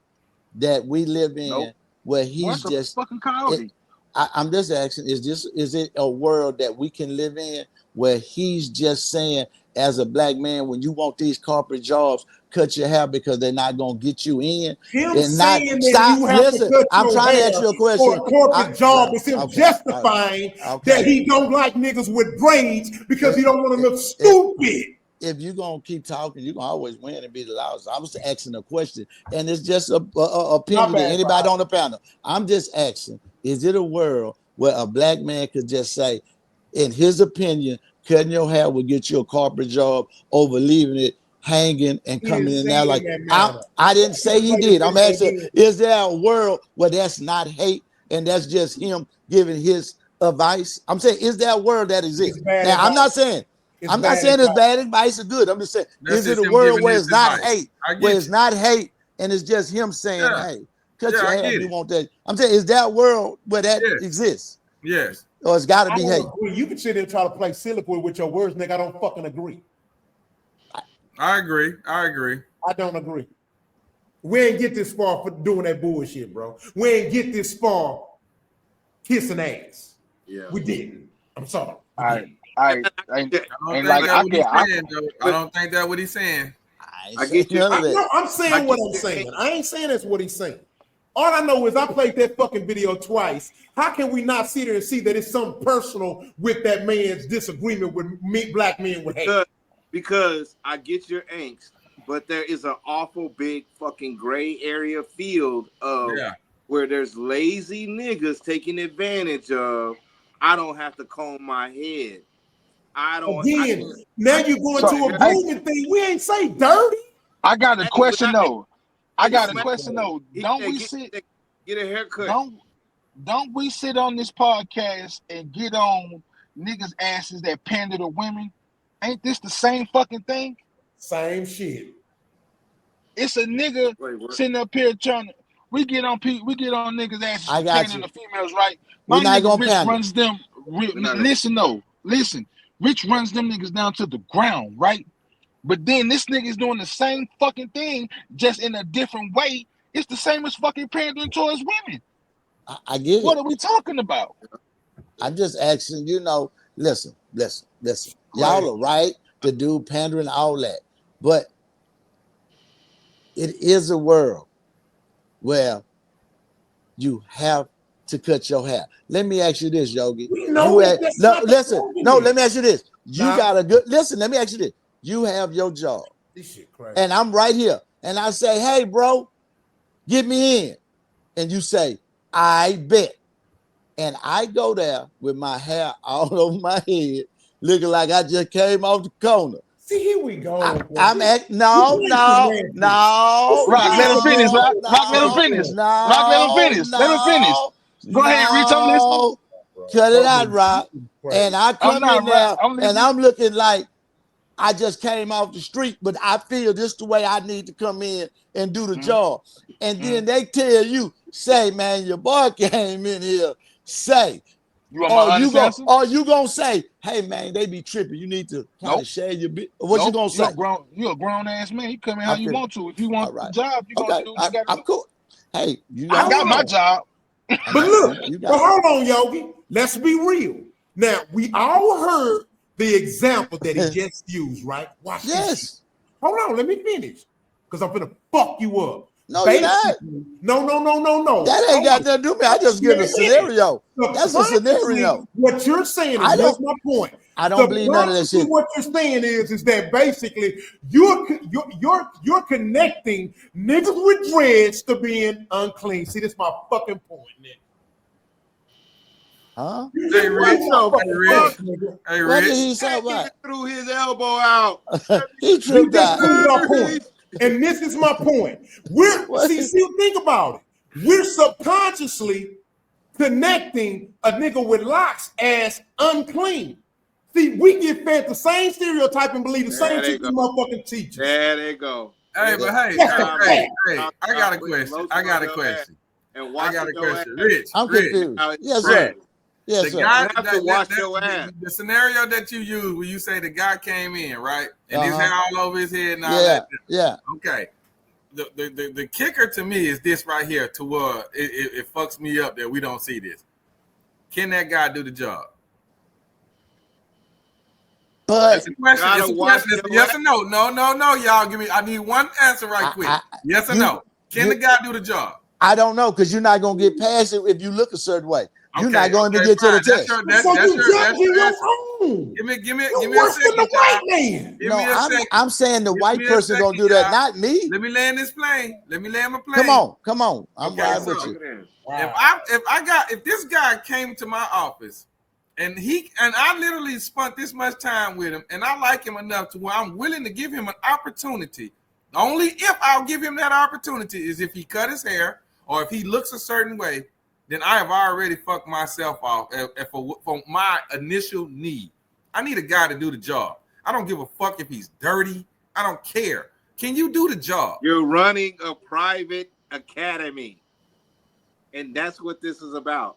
Speaker 8: that we live in
Speaker 6: Nope.
Speaker 8: where
Speaker 6: What's
Speaker 8: he's
Speaker 6: a
Speaker 8: just
Speaker 6: fucking coyote?
Speaker 8: I'm just asking, is it a world that we can live in where he's just saying, as a black man, when you want these corporate jobs, cut your hair because they're not gonna get you in,
Speaker 7: Him
Speaker 8: and not
Speaker 7: saying that
Speaker 8: stop.
Speaker 7: you have to
Speaker 8: Listen,
Speaker 7: cut
Speaker 8: I'm
Speaker 7: your
Speaker 8: trying to ask
Speaker 7: hair
Speaker 8: you a
Speaker 7: for
Speaker 8: question.
Speaker 7: a corporate job is him
Speaker 8: Okay,
Speaker 7: justifying
Speaker 8: okay.
Speaker 7: that he don't like niggas with braids because he don't want to look
Speaker 8: If,
Speaker 7: stupid.
Speaker 8: if you're gonna keep talking, you're gonna always win and be the loudest. I was asking a question, and it's just a
Speaker 7: My
Speaker 8: opinion to
Speaker 7: bad,
Speaker 8: anybody
Speaker 7: Bob.
Speaker 8: on the panel. I'm just asking: is it a world where a black man could just say, in his opinion, cutting your hair will get you a corporate job over leaving it hanging and
Speaker 7: He
Speaker 8: coming
Speaker 7: didn't
Speaker 8: in
Speaker 7: say
Speaker 8: there
Speaker 7: it
Speaker 8: like
Speaker 7: in that manner.
Speaker 8: I didn't say he
Speaker 7: Play the
Speaker 8: did. I'm
Speaker 7: video
Speaker 8: asking:
Speaker 7: again.
Speaker 8: is there a world where that's not hate and that's just him giving his advice? I'm saying, is there a world that exists?
Speaker 7: It's bad
Speaker 8: Now, I'm not
Speaker 7: advice.
Speaker 8: saying.
Speaker 7: It's
Speaker 8: I'm not
Speaker 7: bad
Speaker 8: saying it's
Speaker 7: advice.
Speaker 8: bad advice or good. I'm just saying,
Speaker 9: That's
Speaker 8: is it
Speaker 9: just
Speaker 8: a
Speaker 9: him
Speaker 8: world
Speaker 9: giving
Speaker 8: where
Speaker 9: his
Speaker 8: it's not
Speaker 9: advice.
Speaker 8: hate,
Speaker 9: I
Speaker 8: where
Speaker 9: get
Speaker 8: it's
Speaker 9: you.
Speaker 8: not hate, and it's just him saying,
Speaker 9: Yeah.
Speaker 8: hey, cut
Speaker 9: Yeah,
Speaker 8: your
Speaker 9: I
Speaker 8: hair if
Speaker 9: get
Speaker 8: you
Speaker 9: it.
Speaker 8: want that. I'm saying, is that world where that
Speaker 9: Yes.
Speaker 8: exists?
Speaker 9: Yes.
Speaker 8: Or it's got to
Speaker 7: I
Speaker 8: be hate?
Speaker 7: don't agree. You can sit there and try to play silicone with your words, nigga. I don't fucking agree.
Speaker 9: I agree. I agree.
Speaker 7: I don't agree. We ain't get this far for doing that bullshit, bro. We ain't get this far kissing ass.
Speaker 1: Yeah.
Speaker 7: We didn't. I'm sorry. We
Speaker 6: I
Speaker 7: didn't.
Speaker 6: I
Speaker 9: I don't
Speaker 6: and
Speaker 9: think
Speaker 6: like
Speaker 9: that's
Speaker 6: I
Speaker 9: what
Speaker 6: can
Speaker 9: he's saying, though. I don't think that's what he's saying.
Speaker 8: I ain't
Speaker 1: I
Speaker 8: saying
Speaker 1: get you.
Speaker 8: none of that.
Speaker 7: I'm saying what I'm saying. I ain't saying that's what he's saying. All I know is I played that fucking video twice. How can we not sit there and see that it's something personal with that man's disagreement with me, black men with hate?
Speaker 1: Because I get your angst, but there is an awful big fucking gray area field of where there's lazy niggas taking advantage of. I don't have to comb my head.
Speaker 7: Again, now you're going
Speaker 6: so
Speaker 7: to a
Speaker 6: I
Speaker 7: grooming thing. We ain't say dirty.
Speaker 6: got a question though. I got a
Speaker 1: He
Speaker 6: question though. Don't
Speaker 1: said,
Speaker 6: we sit?
Speaker 1: get a haircut.
Speaker 6: Don't we sit on this podcast and get on niggas' asses that pander to women? Ain't this the same fucking thing?
Speaker 7: Same shit.
Speaker 6: It's a nigga sitting up here trying to. We get on niggas' asses
Speaker 8: I
Speaker 6: for
Speaker 8: got
Speaker 6: pandering
Speaker 8: you.
Speaker 6: to females, right?
Speaker 8: We're
Speaker 6: My
Speaker 8: not
Speaker 6: nigga
Speaker 8: gonna
Speaker 6: Rich
Speaker 8: pander.
Speaker 6: runs them. Listen. Rich runs them niggas down to the ground, right? But then this nigga is doing the same fucking thing, just in a different way. It's the same as fucking pandering towards women.
Speaker 8: I get
Speaker 6: What
Speaker 8: it.
Speaker 6: are we talking about?
Speaker 8: I'm just asking, listen. Y'all are right to do pandering, all that. But it is a world where you have to cut your hair. Let me ask you this, Yogi.
Speaker 7: We know that that's not the argument.
Speaker 8: Let me ask you this. Let me ask you this. You have your job.
Speaker 7: This shit crazy.
Speaker 8: And I'm right here. And I say, hey, bro, get me in. And you say, I bet. And I go there with my hair all over my head, looking like I just came off the corner.
Speaker 7: See, here we go.
Speaker 6: Rock, let him finish. Rock, let him finish. Rock, let him finish. Let him finish. Go ahead, Rich. I'm listening.
Speaker 8: Cut it out, Rock. And I come in there and I'm looking like I just came off the street, but I feel this the way I need to come in and do the job. And then they tell you, say, man, your boy came in here, say,
Speaker 6: You want my honest answer?
Speaker 8: Or you gonna say, hey man, they be tripping. You need to kind of share your bit. What you gonna say?
Speaker 6: You a grown ass man. You come in how you want to. If you want the job, you gonna do what you gotta do.
Speaker 8: I'm cool. Hey,
Speaker 6: I got my job.
Speaker 7: But look, but hold on, Yogi. Let's be real. Now, we all heard the example that he just used, right? Watch this. Hold on, let me finish. Because I'm gonna fuck you up.
Speaker 8: No, you're not.
Speaker 7: No.
Speaker 8: That ain't got nothing to do with me. I just give a scenario. That's a scenario.
Speaker 7: What you're saying is that's my point.
Speaker 8: I don't believe none of that shit.
Speaker 7: What you're saying is that basically you're connecting niggas with dreads to being unclean. See, this is my fucking point, nigga.
Speaker 8: Huh?
Speaker 9: Hey, Rich. Hey, Rich.
Speaker 8: What did he say about?
Speaker 1: Threw his elbow out.
Speaker 8: He tripped out.
Speaker 7: And this is my point. See, think about it. We're subconsciously connecting a nigga with locks as unclean. See, we get fed the same stereotype and believe the same shit as motherfucking teachers.
Speaker 1: There they go.
Speaker 9: Hey, but hey, I got a question. I got a question. Rich.
Speaker 8: I'm confused. Yes, sir. Yes,
Speaker 9: the guy
Speaker 1: have to wash your ass.
Speaker 9: The scenario that you use where you say the guy came in, right? And his hair all over his head and all that.
Speaker 8: Yeah.
Speaker 9: Okay. The kicker to me is this right here to where it fucks me up that we don't see this. Can that guy do the job?
Speaker 8: But
Speaker 9: it's a question. It's a question. It's a yes or no. No, y'all. I need one answer right quick. Yes or no. Can the guy do the job?
Speaker 8: I don't know, because you're not gonna get past it if you look a certain way. You're not going to get to the test.
Speaker 9: Give me a second.
Speaker 8: No, I'm saying the white person gonna do that, not me.
Speaker 9: Let me land this plane. Let me land my plane.
Speaker 8: Come on. I'm riding with you.
Speaker 9: Wow. If this guy came to my office and I literally spent this much time with him and I like him enough to where I'm willing to give him an opportunity. Only if I'll give him that opportunity is if he cut his hair or if he looks a certain way. Then I have already fucked myself off for my initial need. I need a guy to do the job. I don't give a fuck if he's dirty. I don't care. Can you do the job?
Speaker 1: You're running a private academy. And that's what this is about.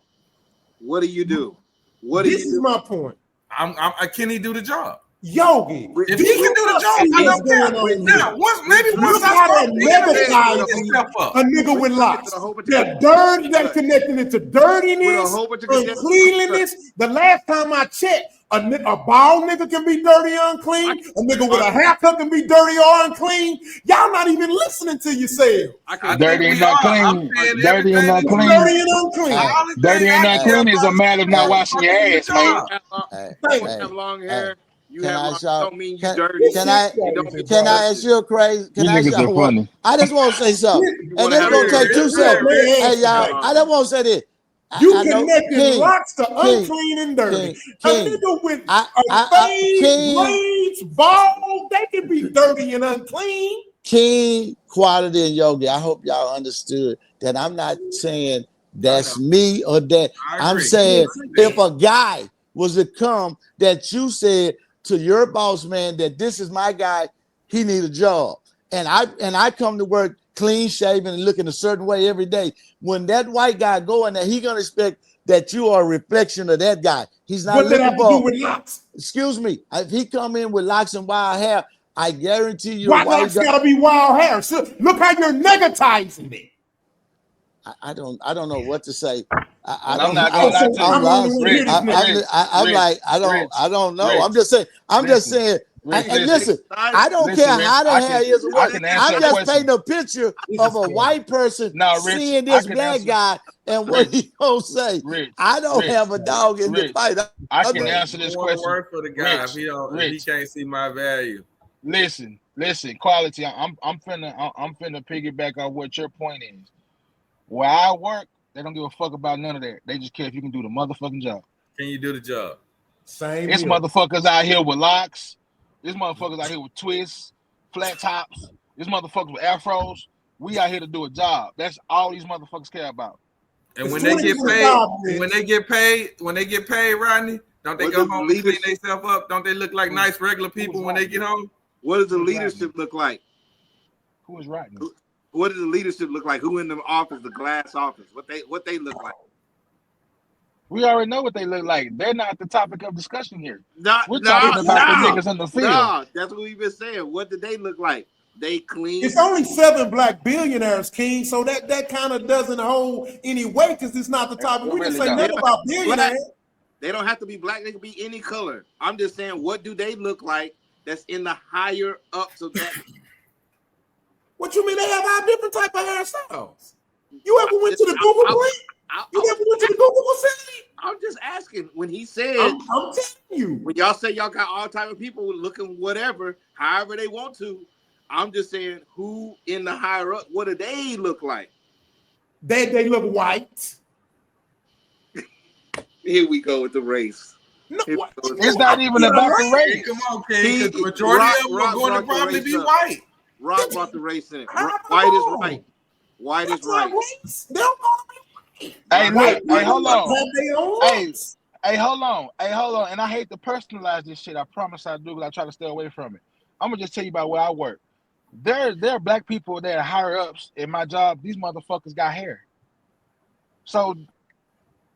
Speaker 1: What do you do?
Speaker 7: This is my point.
Speaker 9: Can he do the job?
Speaker 7: Yogi,
Speaker 9: if he can do the job, I don't care. Now, once
Speaker 7: I start a nigga with locks, they're dirty, they're connecting it to dirtiness, uncleanliness. The last time I checked, a bald nigga can be dirty or unclean. A nigga with a haircut can be dirty or unclean. Y'all not even listening to yourself.
Speaker 6: Dirty and not clean. Dirty and not clean.
Speaker 7: Dirty and unclean.
Speaker 6: Dirty and not clean is a matter of not washing your ass, man.
Speaker 1: Have long hair. You have don't mean you dirty.
Speaker 8: Can I ask you a crazy? Can I ask you one? I just want to say something, and this gonna take 2 seconds. Hey y'all, I just want to say this.
Speaker 7: You connected lots to unclean and dirty. A nigga with fade, braids, bald, they can be dirty and unclean.
Speaker 8: King, Quality, and Yogi. I hope y'all understood that I'm not saying that's me or that. I'm saying if a guy was to come that you said to your boss man that this is my guy, he need a job, and I come to work clean shaven and looking a certain way every day. When that white guy go in there, he gonna expect that you are a reflection of that guy. He's not looking for
Speaker 7: with locks.
Speaker 8: Excuse me. If he come in with locks and wild hair, I guarantee you.
Speaker 7: Why locks gotta be wild hair? So look how you're negatizing it.
Speaker 8: I don't know what to say. I
Speaker 6: don't know.
Speaker 8: I don't know. I'm just saying. And listen, I don't care how the hair is. I'm just painting a picture of a white person seeing this black guy and what he gonna say. I don't have a dog in the fight.
Speaker 6: I can answer this question.
Speaker 9: Word for the guy if he can't see my value.
Speaker 6: Listen, Quality. I'm finna piggyback on what your point is. Where I work, they don't give a fuck about none of that. They just care if you can do the motherfucking job.
Speaker 9: Can you do the job?
Speaker 7: Same.
Speaker 6: It's motherfuckers out here with locks. This motherfuckers out here with twists, flat tops. This motherfuckers with afros. We out here to do a job. That's all these motherfuckers care about.
Speaker 9: And when they get paid, Rodney, Don't they go home and clean themselves up? Don't they look like nice regular people when they get home?
Speaker 1: What does the leadership look like?
Speaker 6: Who is writing?
Speaker 1: What does the leadership look like? Who in the office, the glass office? What they look like?
Speaker 6: We already know what they look like. They're not the topic of discussion here. We're talking about the niggas in the field.
Speaker 1: No, that's what we've been saying. What did they look like? They clean.
Speaker 7: It's only 7 black billionaires, King. So that kind of doesn't hold any weight because it's not the topic. We didn't say nothing about billionaires.
Speaker 1: They don't have to be black. They can be any color. I'm just saying, what do they look like that's in the higher ups of that?
Speaker 7: What you mean? They have all different type of hairstyles. You ever went to the Google Play? You ever went to the Google facility?
Speaker 1: I'm just asking. When he said,
Speaker 7: I'm telling you.
Speaker 1: When y'all say y'all got all type of people looking whatever, however they want to, I'm just saying, who in the higher up? What do they look like?
Speaker 7: They look white.
Speaker 1: Here we go with the race.
Speaker 6: No, it's not even about the race.
Speaker 9: Come on, King. The majority of them are going to probably be white.
Speaker 1: Rock brought the race in it. White is right. White is right.
Speaker 7: They're gonna be white.
Speaker 6: Hey, look. Hey, hold on. Hey, hold on. Hey, hold on. And I hate to personalize this shit. I promise I do, but I try to stay away from it. I'm gonna just tell you about where I work. There are black people that are higher ups in my job. These motherfuckers got hair. So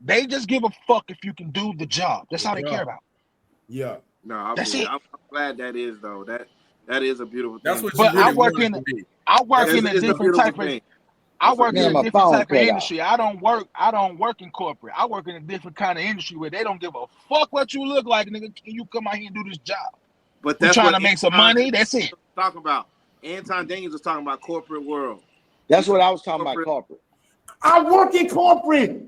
Speaker 6: they just give a fuck if you can do the job. That's all they care about.
Speaker 7: Yeah.
Speaker 1: No, I'm glad that is though. That is a beautiful thing.
Speaker 9: That's what
Speaker 6: but
Speaker 9: really
Speaker 6: I work in a different type of industry. I don't work in corporate. I work in a different kind of industry where they don't give a fuck what you look like, nigga. Can you come out here and do this job?
Speaker 1: But that's
Speaker 6: trying to make some money. That's it.
Speaker 1: Talking about Anton Daniels was talking about corporate world.
Speaker 8: That's what I was talking about. Corporate.
Speaker 7: I work in corporate.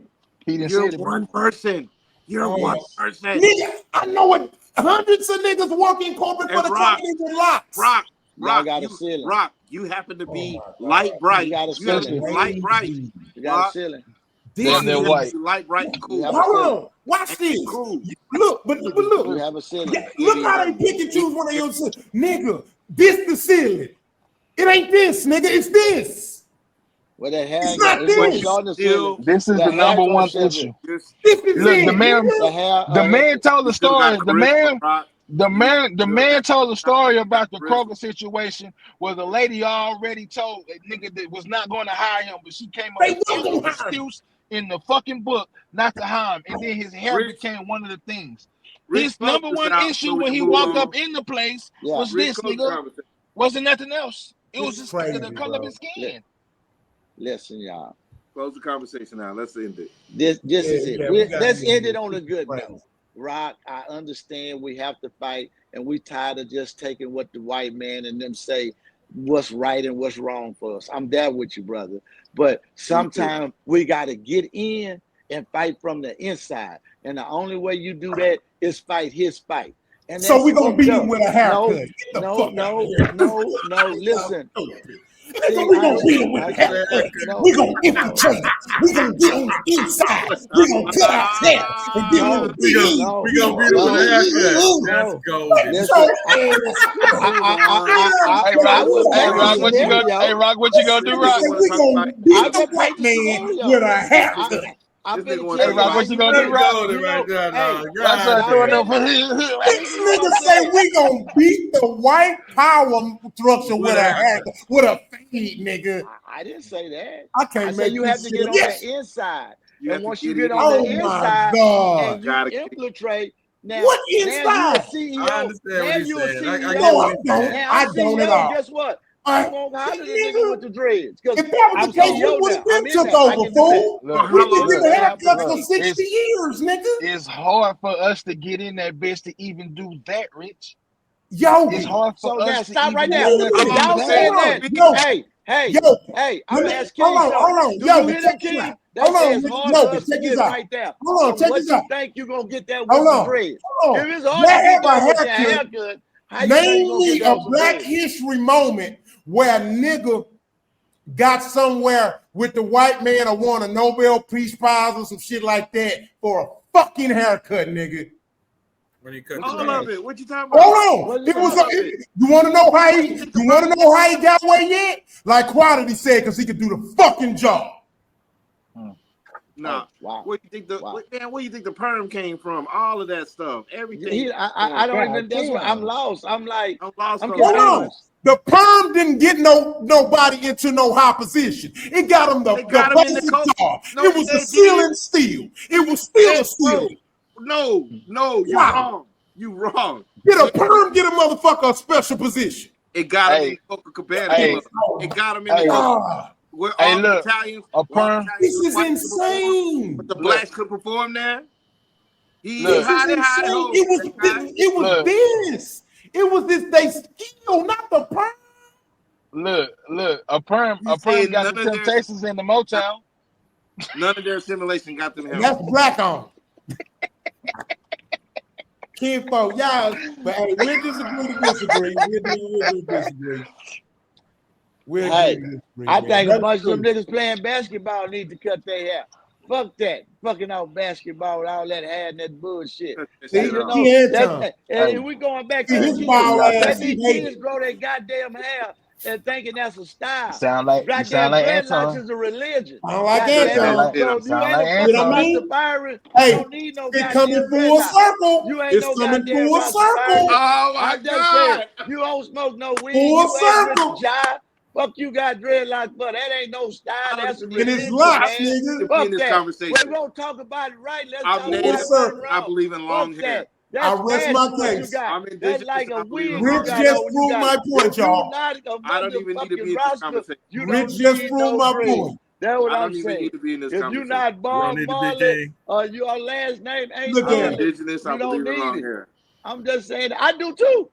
Speaker 1: You're one person. You're one person.
Speaker 7: Nigga, I know what hundreds of niggas work in corporate for the companies with locks.
Speaker 1: Rock, you happen to be light bright.
Speaker 8: You got a ceiling.
Speaker 1: Light bright.
Speaker 8: You got a ceiling.
Speaker 6: They're white.
Speaker 1: Light bright and cool.
Speaker 7: Hold on. Watch this.
Speaker 1: Cool.
Speaker 7: Look, but look.
Speaker 8: You have a ceiling.
Speaker 7: Look how they pick and choose one of your ceilings. Nigga, this the ceiling. It ain't this, nigga. It's this.
Speaker 8: Well, they have
Speaker 7: it's not this.
Speaker 6: This is the number one issue.
Speaker 7: This is
Speaker 6: Look, the man told the story. The man told the story about the Kroger situation where the lady already told a nigga that was not going to hire him, but she came up with an excuse in the fucking book not to hire him, and then his hair became one of the things. His number one issue when he walked up in the place was this, nigga. Wasn't nothing else. It was just the color of his skin.
Speaker 8: Listen, y'all.
Speaker 1: Close the conversation now. Let's end it.
Speaker 8: This is it. Let's end it on a good note. Rock, I understand we have to fight, and we tired of just taking what the white man and them say what's right and what's wrong for us. I'm there with you, brother. But sometimes we got to get in and fight from the inside. And the only way you do that is fight his fight. And
Speaker 7: so we're going to beat him with a haircut.
Speaker 8: No, listen.
Speaker 7: So we're going to beat him with a haircut. We're going to infiltrate. We're going to get on the inside. We're going to cut our hair and get on the beat.
Speaker 9: We're going to beat him with a haircut. Let's go.
Speaker 6: Hey, Rock, what you going to do, Rock?
Speaker 7: We're going to beat the white man with a haircut.
Speaker 6: Hey, Rock, what you gonna do, Rock?
Speaker 7: These niggas say we gonna beat the white power structure with a haircut, with a fade, nigga.
Speaker 8: I didn't say that.
Speaker 7: I can't make
Speaker 8: you have to get on the inside. And once you get on the inside and you infiltrate, now
Speaker 7: what inside?
Speaker 8: I understand
Speaker 9: what you're saying.
Speaker 7: I don't at all.
Speaker 8: Guess what? I won't holler the nigga with the dreads.
Speaker 7: If that was the case, we would have been took over, fool. We've been getting haircuts for 60 years, nigga.
Speaker 6: It's hard for us to get in that bitch to even do that, Rich.
Speaker 7: Yo,
Speaker 6: it's hard for us to
Speaker 8: stop right now.
Speaker 6: Y'all
Speaker 8: saying that. Hey, I'm asking you.
Speaker 7: Hold on. Yo, check this out. Hold on, check this out. Hold on, check this out.
Speaker 8: You think you're going to get that with the dreads?
Speaker 7: Hold on.
Speaker 8: If it's hard to get that with a haircut,
Speaker 7: name me a Black History moment where a nigga got somewhere with the white man or won a Nobel Peace Prize or some shit like that for a fucking haircut, nigga.
Speaker 9: When he cut
Speaker 1: all of it. What you talking about?
Speaker 7: Hold on. You want to know how he got away yet? Like Quality said, because he could do the fucking job.
Speaker 1: Nah.
Speaker 6: Oh, wow.
Speaker 1: Where you think the
Speaker 6: Wow.
Speaker 1: where you think the perm came from? All of that stuff. Everything.
Speaker 6: I don't
Speaker 2: God
Speaker 6: even. That's what
Speaker 2: damn.
Speaker 6: I'm lost. I'm like,
Speaker 1: I'm lost
Speaker 6: I'm
Speaker 1: on
Speaker 7: Hold
Speaker 1: that.
Speaker 7: on.
Speaker 6: confused.
Speaker 7: The perm didn't get nobody into no high position. It got them
Speaker 1: They got him in the
Speaker 7: basic
Speaker 1: coat.
Speaker 7: job.
Speaker 1: No,
Speaker 7: It was
Speaker 1: they
Speaker 7: the ceiling
Speaker 1: did.
Speaker 7: steel. It was still a
Speaker 1: Bro,
Speaker 7: steel.
Speaker 1: no, you're
Speaker 7: Wow.
Speaker 1: wrong. You wrong.
Speaker 7: Get a
Speaker 1: Yeah,
Speaker 7: perm, get a motherfucker a special position.
Speaker 1: it got him in
Speaker 6: Hey,
Speaker 1: the Coca Cabana
Speaker 6: hey,
Speaker 1: club. It got him in the
Speaker 6: hey,
Speaker 1: Coca.
Speaker 7: Ah,
Speaker 1: Where
Speaker 6: hey,
Speaker 1: all
Speaker 6: look,
Speaker 1: Italians,
Speaker 6: a
Speaker 1: where all
Speaker 6: perm.
Speaker 1: Italians
Speaker 7: this
Speaker 1: and
Speaker 7: is
Speaker 1: whites could perform, but
Speaker 7: insane.
Speaker 1: the
Speaker 6: Look,
Speaker 1: blacks could perform there. He
Speaker 6: look,
Speaker 7: This is
Speaker 1: howdy
Speaker 7: insane.
Speaker 1: ho.
Speaker 7: It was
Speaker 1: That guy.
Speaker 6: look,
Speaker 7: this. It was this they skill, not the perm.
Speaker 6: look. A
Speaker 1: You
Speaker 6: perm
Speaker 1: said
Speaker 6: got the Temptations in the Motown.
Speaker 1: none of their simulation got them
Speaker 7: And
Speaker 1: him.
Speaker 7: that's black on. Kinfolk, y'all, but hey, we'll disagree to disagree. We'll disagree. We'll
Speaker 6: Hey,
Speaker 7: agree to disagree,
Speaker 6: I
Speaker 7: man.
Speaker 6: think a
Speaker 7: That's
Speaker 6: bunch of them
Speaker 7: true.
Speaker 6: niggas playing basketball need to cut their hair. Fuck that. Fucking out basketball with all that hair and that bullshit.
Speaker 1: Cut that
Speaker 7: See,
Speaker 1: shit
Speaker 6: You
Speaker 1: off.
Speaker 6: know,
Speaker 7: he had
Speaker 6: that,
Speaker 7: time.
Speaker 6: and we going back
Speaker 7: See,
Speaker 6: to the
Speaker 7: his
Speaker 6: kids.
Speaker 7: ball
Speaker 6: Let
Speaker 7: ass, he
Speaker 6: these
Speaker 7: hated
Speaker 6: kids
Speaker 7: it.
Speaker 6: grow their goddamn hair and thinking that's a style.
Speaker 8: You sound like
Speaker 6: Goddamn dreadlocks
Speaker 8: Anton.
Speaker 6: is a religion.
Speaker 7: I don't like
Speaker 6: Goddamn
Speaker 1: Sound
Speaker 7: Anton.
Speaker 6: it. So if you
Speaker 8: sound
Speaker 6: ain't
Speaker 8: like
Speaker 6: a
Speaker 7: You know
Speaker 6: fucking
Speaker 7: what I
Speaker 8: Anton.
Speaker 7: mean?
Speaker 6: Rastafarian, you
Speaker 7: Hey,
Speaker 6: don't need no
Speaker 7: it
Speaker 6: goddamn
Speaker 7: coming full
Speaker 6: dreadlocks.
Speaker 7: circle.
Speaker 6: You ain't
Speaker 7: It's
Speaker 6: no
Speaker 7: coming
Speaker 6: goddamn
Speaker 7: full circle.
Speaker 6: Rastafarian.
Speaker 1: Oh my
Speaker 6: I'm just saying,
Speaker 1: God.
Speaker 6: you don't smoke no weed.
Speaker 7: Full
Speaker 6: You ain't with the
Speaker 7: circle.
Speaker 6: jive. Fuck you got dreadlocks, but that ain't no style.
Speaker 1: I don't
Speaker 6: That's a
Speaker 1: even
Speaker 7: And
Speaker 1: need
Speaker 7: it's
Speaker 6: religion,
Speaker 7: locks,
Speaker 6: man.
Speaker 7: nigga.
Speaker 1: to be in
Speaker 6: Fuck
Speaker 1: this
Speaker 6: that.
Speaker 1: conversation.
Speaker 6: We're gonna talk about it right. Let's
Speaker 1: I'm
Speaker 6: talk
Speaker 7: Full
Speaker 6: about
Speaker 1: native.
Speaker 6: it right
Speaker 7: circle.
Speaker 6: and
Speaker 1: I
Speaker 6: wrong.
Speaker 1: believe in long
Speaker 6: Fuck
Speaker 1: hair.
Speaker 6: that.
Speaker 7: I
Speaker 6: That's
Speaker 7: rest my
Speaker 6: fashion what you
Speaker 7: case.
Speaker 6: got.
Speaker 1: I'm
Speaker 6: That's
Speaker 1: indigenous.
Speaker 6: like a
Speaker 1: I believe in
Speaker 6: wig you
Speaker 1: long
Speaker 7: Rich
Speaker 6: got
Speaker 1: hair.
Speaker 7: just
Speaker 6: on. You
Speaker 7: proved
Speaker 6: got
Speaker 7: my point,
Speaker 6: if you
Speaker 7: y'all.
Speaker 6: not a
Speaker 1: I don't even need to
Speaker 6: motherfucking
Speaker 1: be in this
Speaker 6: roster,
Speaker 1: conversation.
Speaker 6: you
Speaker 7: Rich
Speaker 6: don't
Speaker 7: just
Speaker 6: need
Speaker 7: proved
Speaker 6: no
Speaker 7: my
Speaker 6: dread.
Speaker 7: point.
Speaker 6: That's what
Speaker 1: I
Speaker 6: I'm
Speaker 1: don't even need
Speaker 6: saying.
Speaker 1: to be in this
Speaker 6: If you
Speaker 1: conversation.
Speaker 6: not
Speaker 9: You don't
Speaker 6: Bob
Speaker 9: need the big
Speaker 6: Marley
Speaker 9: game.
Speaker 6: or your last name ain't
Speaker 7: Look at
Speaker 1: I'm
Speaker 7: it.
Speaker 6: Marley,
Speaker 1: indigenous. I
Speaker 6: you don't
Speaker 1: believe in
Speaker 6: need
Speaker 1: long
Speaker 6: it.
Speaker 1: hair.
Speaker 6: I'm just saying I do too.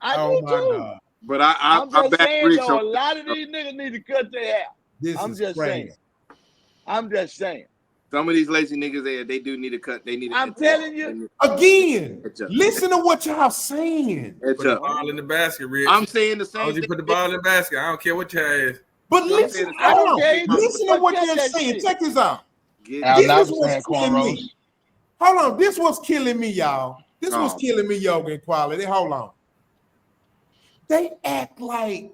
Speaker 6: I
Speaker 7: Oh
Speaker 6: do
Speaker 7: my
Speaker 6: too.
Speaker 7: God.
Speaker 1: But
Speaker 6: I'm
Speaker 1: I
Speaker 6: just
Speaker 1: back
Speaker 6: saying
Speaker 1: Rich
Speaker 6: though,
Speaker 1: on
Speaker 6: a lot of these niggas need to cut their hair.
Speaker 7: This
Speaker 6: I'm
Speaker 7: is
Speaker 6: just
Speaker 7: crazy.
Speaker 6: saying. I'm just saying.
Speaker 1: some of these lazy niggas. They do need to cut. They need to.
Speaker 6: I'm telling you.
Speaker 7: Again,
Speaker 1: Catch up.
Speaker 7: listen to what y'all saying.
Speaker 1: Catch
Speaker 9: Put the
Speaker 1: up.
Speaker 9: ball in the basket, Rich.
Speaker 1: I'm saying the
Speaker 9: As long
Speaker 1: same
Speaker 9: as you
Speaker 1: thing.
Speaker 9: put the ball in the basket, I don't care what your ass.
Speaker 7: But
Speaker 1: No, I'm
Speaker 7: listen,
Speaker 1: saying the
Speaker 6: I
Speaker 1: same
Speaker 7: hold
Speaker 6: don't
Speaker 7: on.
Speaker 6: care
Speaker 1: thing.
Speaker 6: either.
Speaker 7: Listen to
Speaker 6: But
Speaker 7: what
Speaker 6: cut
Speaker 7: they're
Speaker 6: that
Speaker 7: saying.
Speaker 6: shit.
Speaker 7: Check this out.
Speaker 1: Get
Speaker 6: I'm
Speaker 7: This
Speaker 6: not
Speaker 7: is what's
Speaker 6: saying
Speaker 7: killing
Speaker 6: cornrows.
Speaker 7: me. Hold on. This was killing me, y'all. This was
Speaker 1: Oh.
Speaker 7: killing me, yoga and quality. Hold on. They act like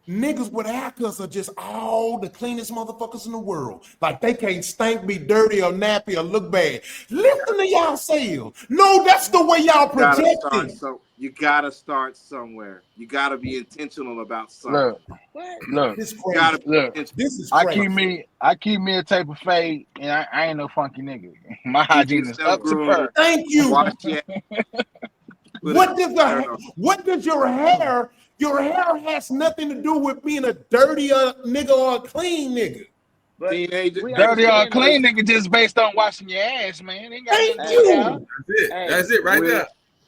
Speaker 7: niggas with haircuts are just all the cleanest motherfuckers in the world. Like they can't stink, be dirty, or nappy, or look bad. Listen to y'all selves. No, that's the way y'all projecting.
Speaker 1: You gotta start somewhere. You gotta be intentional about something.
Speaker 6: Look,
Speaker 7: This
Speaker 1: You
Speaker 7: crazy.
Speaker 1: gotta be
Speaker 6: look.
Speaker 1: intentional.
Speaker 7: This is
Speaker 6: I
Speaker 7: crazy.
Speaker 6: keep me a tape of fade, and I ain't no funky nigga. My
Speaker 1: Keep
Speaker 6: hygiene is
Speaker 1: yourself
Speaker 6: up to
Speaker 1: groomed.
Speaker 6: par.
Speaker 7: Thank you.
Speaker 1: Wash your
Speaker 7: What does your hair? Your hair has nothing to do with being a dirty nigga or a clean nigga.
Speaker 6: But
Speaker 1: teenager?
Speaker 6: we dirty or understand clean though. nigga just based on washing your ass, man. Ain't got
Speaker 7: Thank
Speaker 6: nothing to do with hair.
Speaker 7: you.
Speaker 9: That's it.
Speaker 6: Hey,
Speaker 9: That's it right there.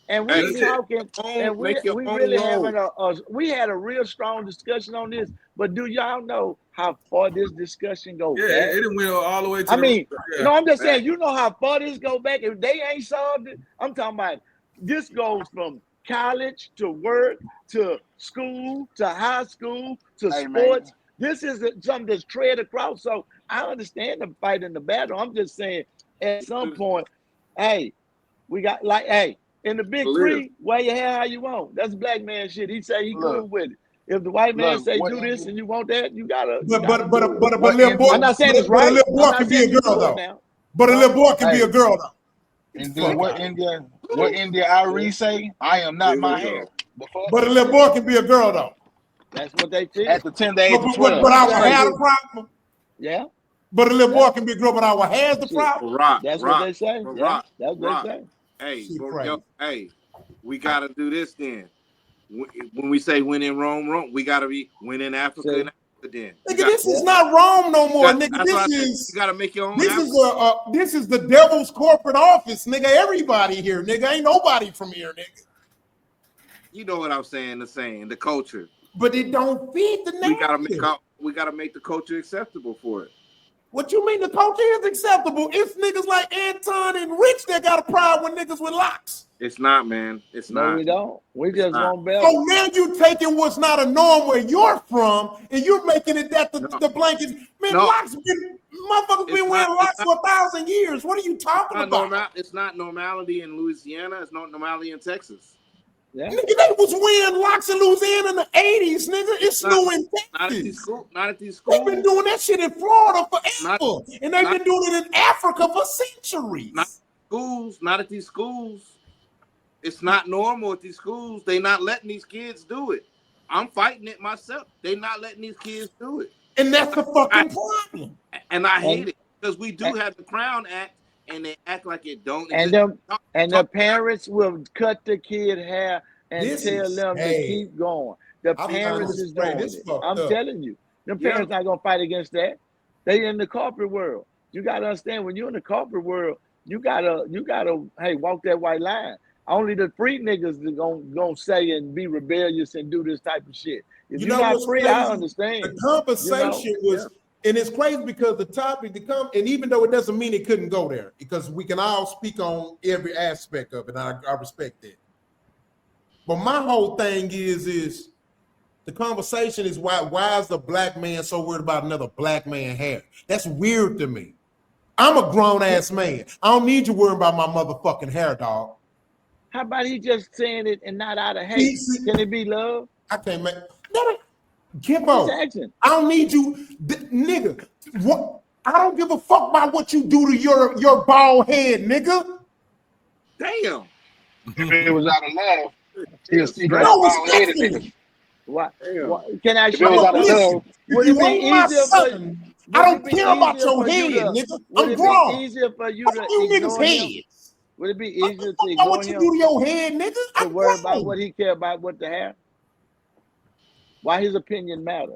Speaker 6: And
Speaker 1: Hey,
Speaker 6: we
Speaker 9: That's it.
Speaker 6: talking, and
Speaker 1: make your
Speaker 6: we
Speaker 1: own
Speaker 6: really
Speaker 1: road.
Speaker 6: having we had a real strong discussion on this. But do y'all know how far this discussion go
Speaker 9: Yeah,
Speaker 6: back?
Speaker 9: it went all the way to
Speaker 6: I
Speaker 9: the.
Speaker 6: mean,
Speaker 9: Yeah.
Speaker 6: no, I'm just saying, you know how far this go back. If they ain't solved it, I'm talking about this goes from college to work to school to high school to
Speaker 8: Hey,
Speaker 6: sports.
Speaker 8: man.
Speaker 6: This is something that's tread across. So I understand the fight and the battle. I'm just saying, at some point, hey, we got like, hey, in the big three, wear your hair how you want. That's black man shit. He say he cool with it. If the white man say do this and you want that, you gotta.
Speaker 7: But
Speaker 6: do it.
Speaker 7: little boy,
Speaker 6: I'm not saying it's
Speaker 7: but a
Speaker 6: right.
Speaker 7: little boy
Speaker 6: I'm not
Speaker 7: can be
Speaker 6: saying
Speaker 7: a
Speaker 6: you
Speaker 7: girl
Speaker 6: do it
Speaker 7: though.
Speaker 6: now.
Speaker 7: But a little boy can be
Speaker 6: Hey,
Speaker 7: a girl though.
Speaker 6: and then what India Irie say? I am not my hair. The fuck?
Speaker 7: But a little boy can be a girl though.
Speaker 6: That's what they feel.
Speaker 8: At the tender age of 12.
Speaker 7: But our
Speaker 6: Straight.
Speaker 7: hair the problem.
Speaker 6: Yeah.
Speaker 7: But a little boy can be a girl, but our hair's the
Speaker 6: Shit.
Speaker 7: problem.
Speaker 6: That's what they say. Yeah. That's what they say.
Speaker 1: Hey,
Speaker 7: Shit
Speaker 1: but,
Speaker 7: crazy.
Speaker 1: hey, we gotta do this then. When we say when in Rome, Rome, we gotta be when in Africa, in Africa. Then
Speaker 7: Nigga, this is not Rome no more, nigga.
Speaker 1: That's what I
Speaker 7: This
Speaker 1: said.
Speaker 7: is
Speaker 1: You gotta make your own.
Speaker 7: this is the devil's corporate office, nigga. Everybody here, nigga. Ain't nobody from here, nigga.
Speaker 1: You know what I'm saying? The culture.
Speaker 7: But it don't fit the narrative.
Speaker 1: We gotta make the culture acceptable for it.
Speaker 7: What you mean the culture is acceptable? It's niggas like Anton and Rich that got a problem with niggas with locks.
Speaker 1: It's not, man. It's not.
Speaker 6: No, we don't. We just want better.
Speaker 7: Oh, now you taking what's not a norm where you're from, and you're making it that the blankets. Man, locks been motherfuckers been wearing locks for 1,000 years. What are you talking about?
Speaker 1: It's not normality in Louisiana. It's not normality in Texas.
Speaker 2: Yeah.
Speaker 7: Nigga, they was wearing locks in Louisiana in the 80s, nigga. It's new in
Speaker 1: Not at these
Speaker 7: Texas.
Speaker 1: schools. Not at these
Speaker 7: They've been
Speaker 1: schools.
Speaker 7: doing that shit in Florida
Speaker 1: Not,
Speaker 7: forever. And they've
Speaker 1: not,
Speaker 7: been doing it in Africa for
Speaker 1: not
Speaker 7: centuries.
Speaker 1: schools. Not at these schools. It's not normal at these schools. They not letting these kids do it. I'm fighting it myself. They not letting these kids do it.
Speaker 7: And that's the fucking problem.
Speaker 1: And I hate it because we do have the Crown Act, and they act like it don't
Speaker 10: And
Speaker 1: exist.
Speaker 10: the parents will cut the kid hair and
Speaker 7: This
Speaker 10: tell
Speaker 7: is
Speaker 10: them to
Speaker 7: sad.
Speaker 10: keep going. The
Speaker 7: I'm
Speaker 10: parents is
Speaker 7: trying to
Speaker 10: doing
Speaker 7: this
Speaker 10: it.
Speaker 7: fucked
Speaker 10: I'm
Speaker 7: up.
Speaker 10: telling you, the parents not gonna fight against that. They in the corporate world. You gotta understand, when you're in the corporate world, you gotta hey, walk that white line. Only the free niggas are gonna say and be rebellious and do this type of shit. If
Speaker 7: You
Speaker 10: you're
Speaker 7: know
Speaker 10: not
Speaker 7: what's
Speaker 10: free,
Speaker 7: crazy?
Speaker 10: I understand.
Speaker 7: The conversation was, and it's crazy because the topic, and even though it doesn't mean it couldn't go there, because we can all speak on every aspect of it, and I respect that. But my whole thing is the conversation is why is the black man so worried about another black man hair? That's weird to me. I'm a grown ass man. I don't need you worrying about my motherfucking hair, dog.
Speaker 10: How about he just saying it and not out of hate? Can it be love?
Speaker 7: I can't make Kimbo. I don't need you, nigga. What? I don't give a fuck about what you do to your bald head, nigga.
Speaker 1: Damn.
Speaker 6: If it was out of love, he'll speak
Speaker 7: No,
Speaker 6: like bald headed
Speaker 7: respectfully.
Speaker 6: niggas.
Speaker 10: What? Can I
Speaker 6: If
Speaker 10: show
Speaker 6: it was
Speaker 10: you?
Speaker 6: out of love,
Speaker 10: Would it be easier for?
Speaker 7: I don't care about your head, nigga.
Speaker 10: Would
Speaker 7: I'm
Speaker 10: it
Speaker 7: grown.
Speaker 10: be easier for you
Speaker 7: Fuck
Speaker 10: to
Speaker 7: you
Speaker 10: ignore
Speaker 7: niggas'
Speaker 10: him?
Speaker 7: heads.
Speaker 10: Would it be easier to
Speaker 7: I
Speaker 10: ignore
Speaker 7: what you
Speaker 10: him?
Speaker 7: do to your head, nigga.
Speaker 10: To
Speaker 7: I'm
Speaker 10: worry about
Speaker 7: grown.
Speaker 10: what he care about with the hair? Why his opinion matter?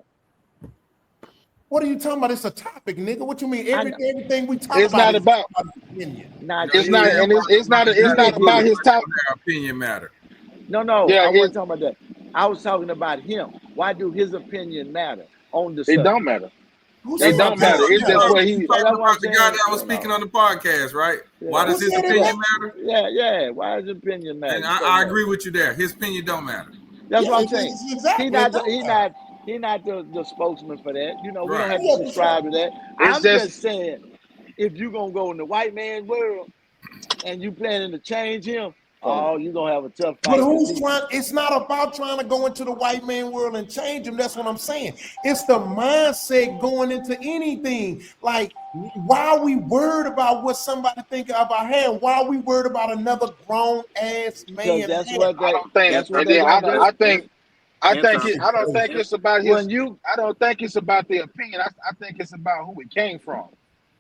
Speaker 7: What are you talking about? It's a topic, nigga. What you mean? Everything we talk
Speaker 6: it's
Speaker 7: about
Speaker 6: not
Speaker 7: is
Speaker 6: about.
Speaker 7: opinion.
Speaker 6: It's not, and it's not about his topic.
Speaker 9: Opinion matter.
Speaker 10: No,
Speaker 6: Yeah,
Speaker 10: I wasn't talking about that. I was talking about him. Why do his opinion matter on the subject?
Speaker 6: It don't matter.
Speaker 7: Who
Speaker 6: It
Speaker 7: said
Speaker 6: don't
Speaker 7: that?
Speaker 6: matter. It's just what he.
Speaker 9: You talking about the guy that was speaking on the podcast, right? Why does his opinion matter?
Speaker 10: Yeah. Why does his opinion matter?
Speaker 9: And I agree with you there. His opinion don't matter.
Speaker 10: That's what I'm saying.
Speaker 7: Exactly.
Speaker 10: He not the spokesman for that. You know, we don't
Speaker 9: Right.
Speaker 10: have to subscribe to that. I'm
Speaker 6: just-
Speaker 10: just saying, if you gonna go in the white man world and you planning to change him, you're gonna have a tough fight.
Speaker 7: But who's trying? It's not about trying to go into the white man world and change him. That's what I'm saying. It's the mindset going into anything. Like, why are we worried about what somebody think of our hair? Why are we worried about another grown ass man?
Speaker 10: That's
Speaker 7: hair?
Speaker 10: what they.
Speaker 6: I don't think.
Speaker 10: That's what
Speaker 6: And
Speaker 10: they
Speaker 6: then
Speaker 10: gonna do.
Speaker 6: I don't think it's about his.
Speaker 10: When you,
Speaker 6: I don't think it's about the opinion. I think it's about who it came from.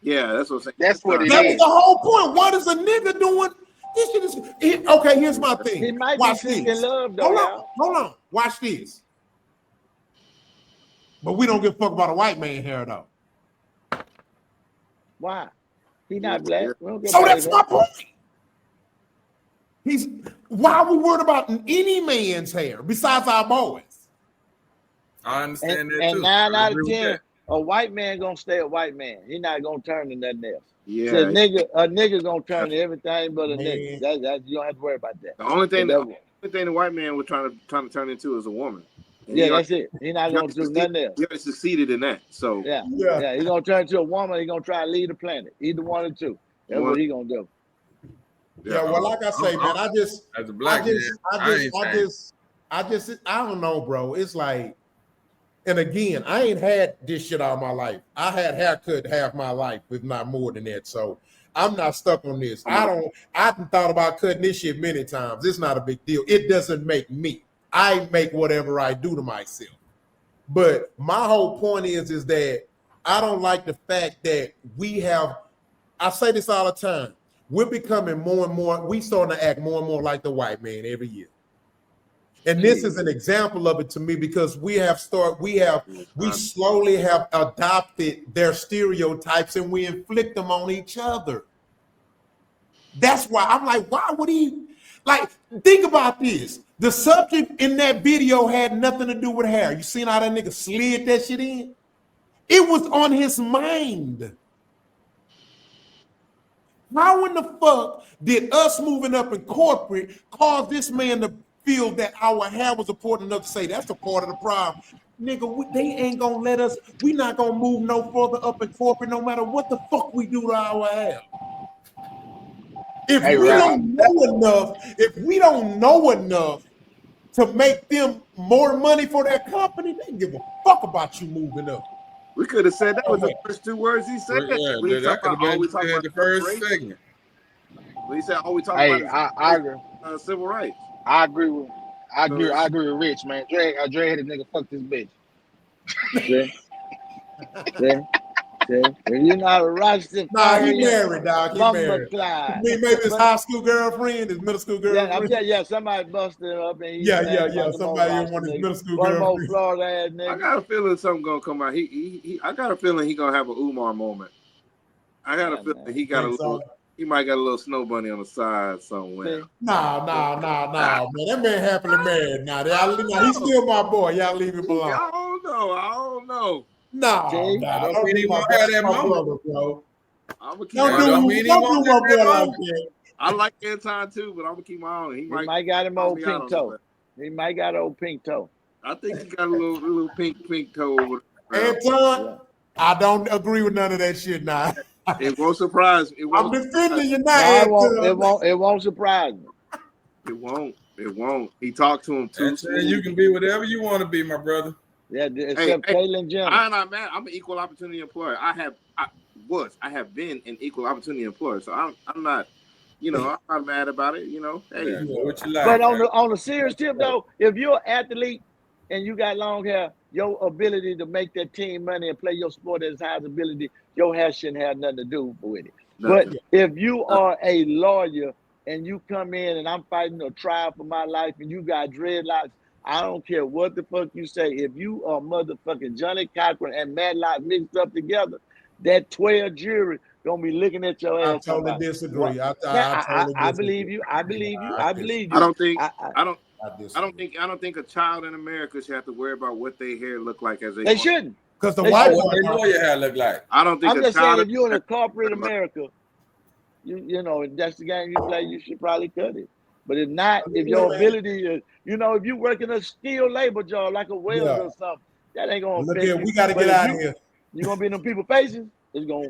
Speaker 1: Yeah, that's what I'm saying.
Speaker 6: That's what it
Speaker 7: That was
Speaker 6: is.
Speaker 7: the whole point. What is a nigga doing? This shit is okay. Here's my thing.
Speaker 10: he might
Speaker 7: Watch
Speaker 10: be seeking
Speaker 7: this.
Speaker 10: love though.
Speaker 7: Hold on. Watch this. But we don't give a fuck about a white man hair though.
Speaker 10: Why? He not black. We don't give
Speaker 7: So
Speaker 10: a
Speaker 7: that's
Speaker 10: fuck.
Speaker 7: my point. Why are we worried about any man's hair besides our boys?
Speaker 9: I understand that
Speaker 10: And
Speaker 9: too.
Speaker 10: 9
Speaker 9: I
Speaker 10: out
Speaker 9: agree
Speaker 10: of
Speaker 9: with
Speaker 10: 10,
Speaker 9: that.
Speaker 10: a white man gonna stay a white man. He not gonna turn to nothing else.
Speaker 1: Yeah.
Speaker 10: So a nigga gonna turn to everything but a
Speaker 7: Man.
Speaker 10: nigga. That you don't have to worry about that.
Speaker 1: The only thing,
Speaker 10: But
Speaker 1: the white man was trying to turn into is a woman. And
Speaker 10: yeah,
Speaker 1: he
Speaker 10: that's it. He not gonna
Speaker 1: already
Speaker 10: do
Speaker 1: succeeded-
Speaker 10: nothing else.
Speaker 1: He already succeeded in that. So
Speaker 10: Yeah. He gonna turn to a woman. He gonna try to lead the planet. Either one or two. That's what he gonna do.
Speaker 7: Yeah, well, like I say, man,
Speaker 9: as a black man,
Speaker 7: I don't know, bro. It's like, and again, I ain't had this shit all my life. I had haircut half my life, if not more than that. So I'm not stuck on this. I've thought about cutting this shit many times. It's not a big deal. It doesn't make me. I make whatever I do to myself. But my whole point is that I don't like the fact that I say this all the time. We're becoming more and more, we starting to act more and more like the white man every year. And this is an example of it to me because we slowly have adopted their stereotypes and we inflict them on each other. That's why I'm like, why would he? Like, think about this. The subject in that video had nothing to do with hair. You seen how that nigga slid that shit in? It was on his mind. How in the fuck did us moving up in corporate cause this man to feel that our hair was important enough to say that's a part of the problem? Nigga, they ain't gonna let us, we not gonna move no further up in corporate no matter what the fuck we do to our hair. If we don't know enough to make them more money for their company, they give a fuck about you moving up.
Speaker 1: We could have said that was the first two words he said.
Speaker 9: Yeah,
Speaker 1: When he
Speaker 9: that could have been
Speaker 1: about
Speaker 9: the first
Speaker 1: reparations.
Speaker 9: segment.
Speaker 1: When he said all we talk
Speaker 6: Hey,
Speaker 1: about
Speaker 6: I
Speaker 1: is
Speaker 6: agree.
Speaker 1: civil rights.
Speaker 6: I agree with
Speaker 1: So,
Speaker 6: I agree with Rich, man. Dre had a nigga fuck this bitch.
Speaker 10: See? And you know how to rush the
Speaker 7: Nah, he
Speaker 10: fire,
Speaker 7: married, dog. He
Speaker 10: Bumba
Speaker 7: married.
Speaker 10: Clyde.
Speaker 7: Maybe his high school girlfriend, his middle school girlfriend.
Speaker 10: Yeah, somebody busted him up and he's
Speaker 7: Yeah.
Speaker 10: Baltimore
Speaker 7: Somebody want his middle school
Speaker 10: Baltimore,
Speaker 7: girlfriend.
Speaker 10: Florida ass nigga.
Speaker 1: I got a feeling something gonna come out. I got a feeling he gonna have an Umar moment. I got a feeling he got a little. He might got a little snow bunny on the side somewhere.
Speaker 7: Nah, man. That man happily married. Now, he's still my boy. Y'all leave him alone.
Speaker 1: I don't know.
Speaker 7: Nah, don't
Speaker 9: mean
Speaker 7: do
Speaker 9: he
Speaker 7: my
Speaker 9: won't have that moment.
Speaker 7: brother, bro.
Speaker 1: Don't
Speaker 7: do my boy like that.
Speaker 1: I like Anton too, but I'm gonna keep my own.
Speaker 10: He might got him old pink toe. He might got an old pink toe.
Speaker 1: I think he got a little pink toe over
Speaker 7: there. Anton, I don't agree with none of that shit now.
Speaker 1: It won't surprise me.
Speaker 7: I'm defending you now.
Speaker 10: It won't surprise me.
Speaker 1: It won't. He talked to him too.
Speaker 9: You can be whatever you want to be, my brother.
Speaker 10: Yeah, except Kaylin Jenner.
Speaker 1: I'm not mad. I'm an equal opportunity employer. I have been an equal opportunity employer, so I'm not. I'm not mad about it. Hey,
Speaker 9: what you like?
Speaker 10: But on a serious tip though, if you're an athlete and you got long hair, your ability to make that team money and play your sport at its highest ability, your hair shouldn't have nothing to do with it. But if you are a lawyer and you come in and I'm fighting a trial for my life and you got dreadlocks, I don't care what the fuck you say. If you are motherfucking Johnny Cochran and Matlock mixed up together, that 12 jury gonna be looking at your ass.
Speaker 7: I totally disagree.
Speaker 10: I believe you. I believe you. I believe you.
Speaker 1: I don't think a child in America should have to worry about what their hair look like as
Speaker 10: they shouldn't.
Speaker 7: Because the white
Speaker 9: lawyer hair look like.
Speaker 1: I don't think.
Speaker 10: I'm just saying, if you're in a corporate America, you know, if that's the game you play, you should probably cut it. But if not, if your ability is, if you work in a skilled labor job like a welder or something, that ain't gonna
Speaker 7: look
Speaker 10: affect
Speaker 7: here,
Speaker 10: you.
Speaker 7: we got to get out of here.
Speaker 10: You're gonna be in them people faces. It's gonna.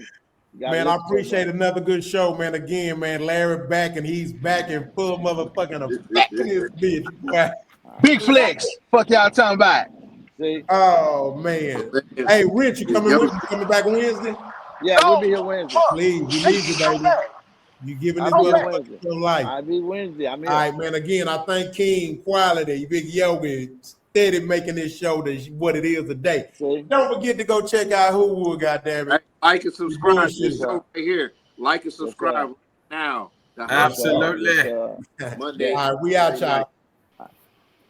Speaker 7: Man, I appreciate another good show, man. Again, man, Larry back and he's back in full motherfucking effect in this bitch.
Speaker 6: Big flex. Fuck y'all talking about.
Speaker 10: See?
Speaker 7: Oh man. Hey, Rich, you coming back Wednesday?
Speaker 10: Yeah, we'll be here Wednesday.
Speaker 7: Please, we need you, baby. You giving this motherfucker your life.
Speaker 10: I'll be Wednesday. I'm here.
Speaker 7: All right, man. Again, I thank King Quality, Big Yogi, steady making this show what it is today.
Speaker 10: See?
Speaker 7: Don't forget to go check out Who, goddamn it.
Speaker 1: Like and subscribe to this show right here. Like and subscribe now.
Speaker 9: Absolutely.
Speaker 1: Monday.
Speaker 7: All right, we out, y'all.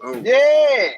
Speaker 1: Oh.
Speaker 6: Yeah.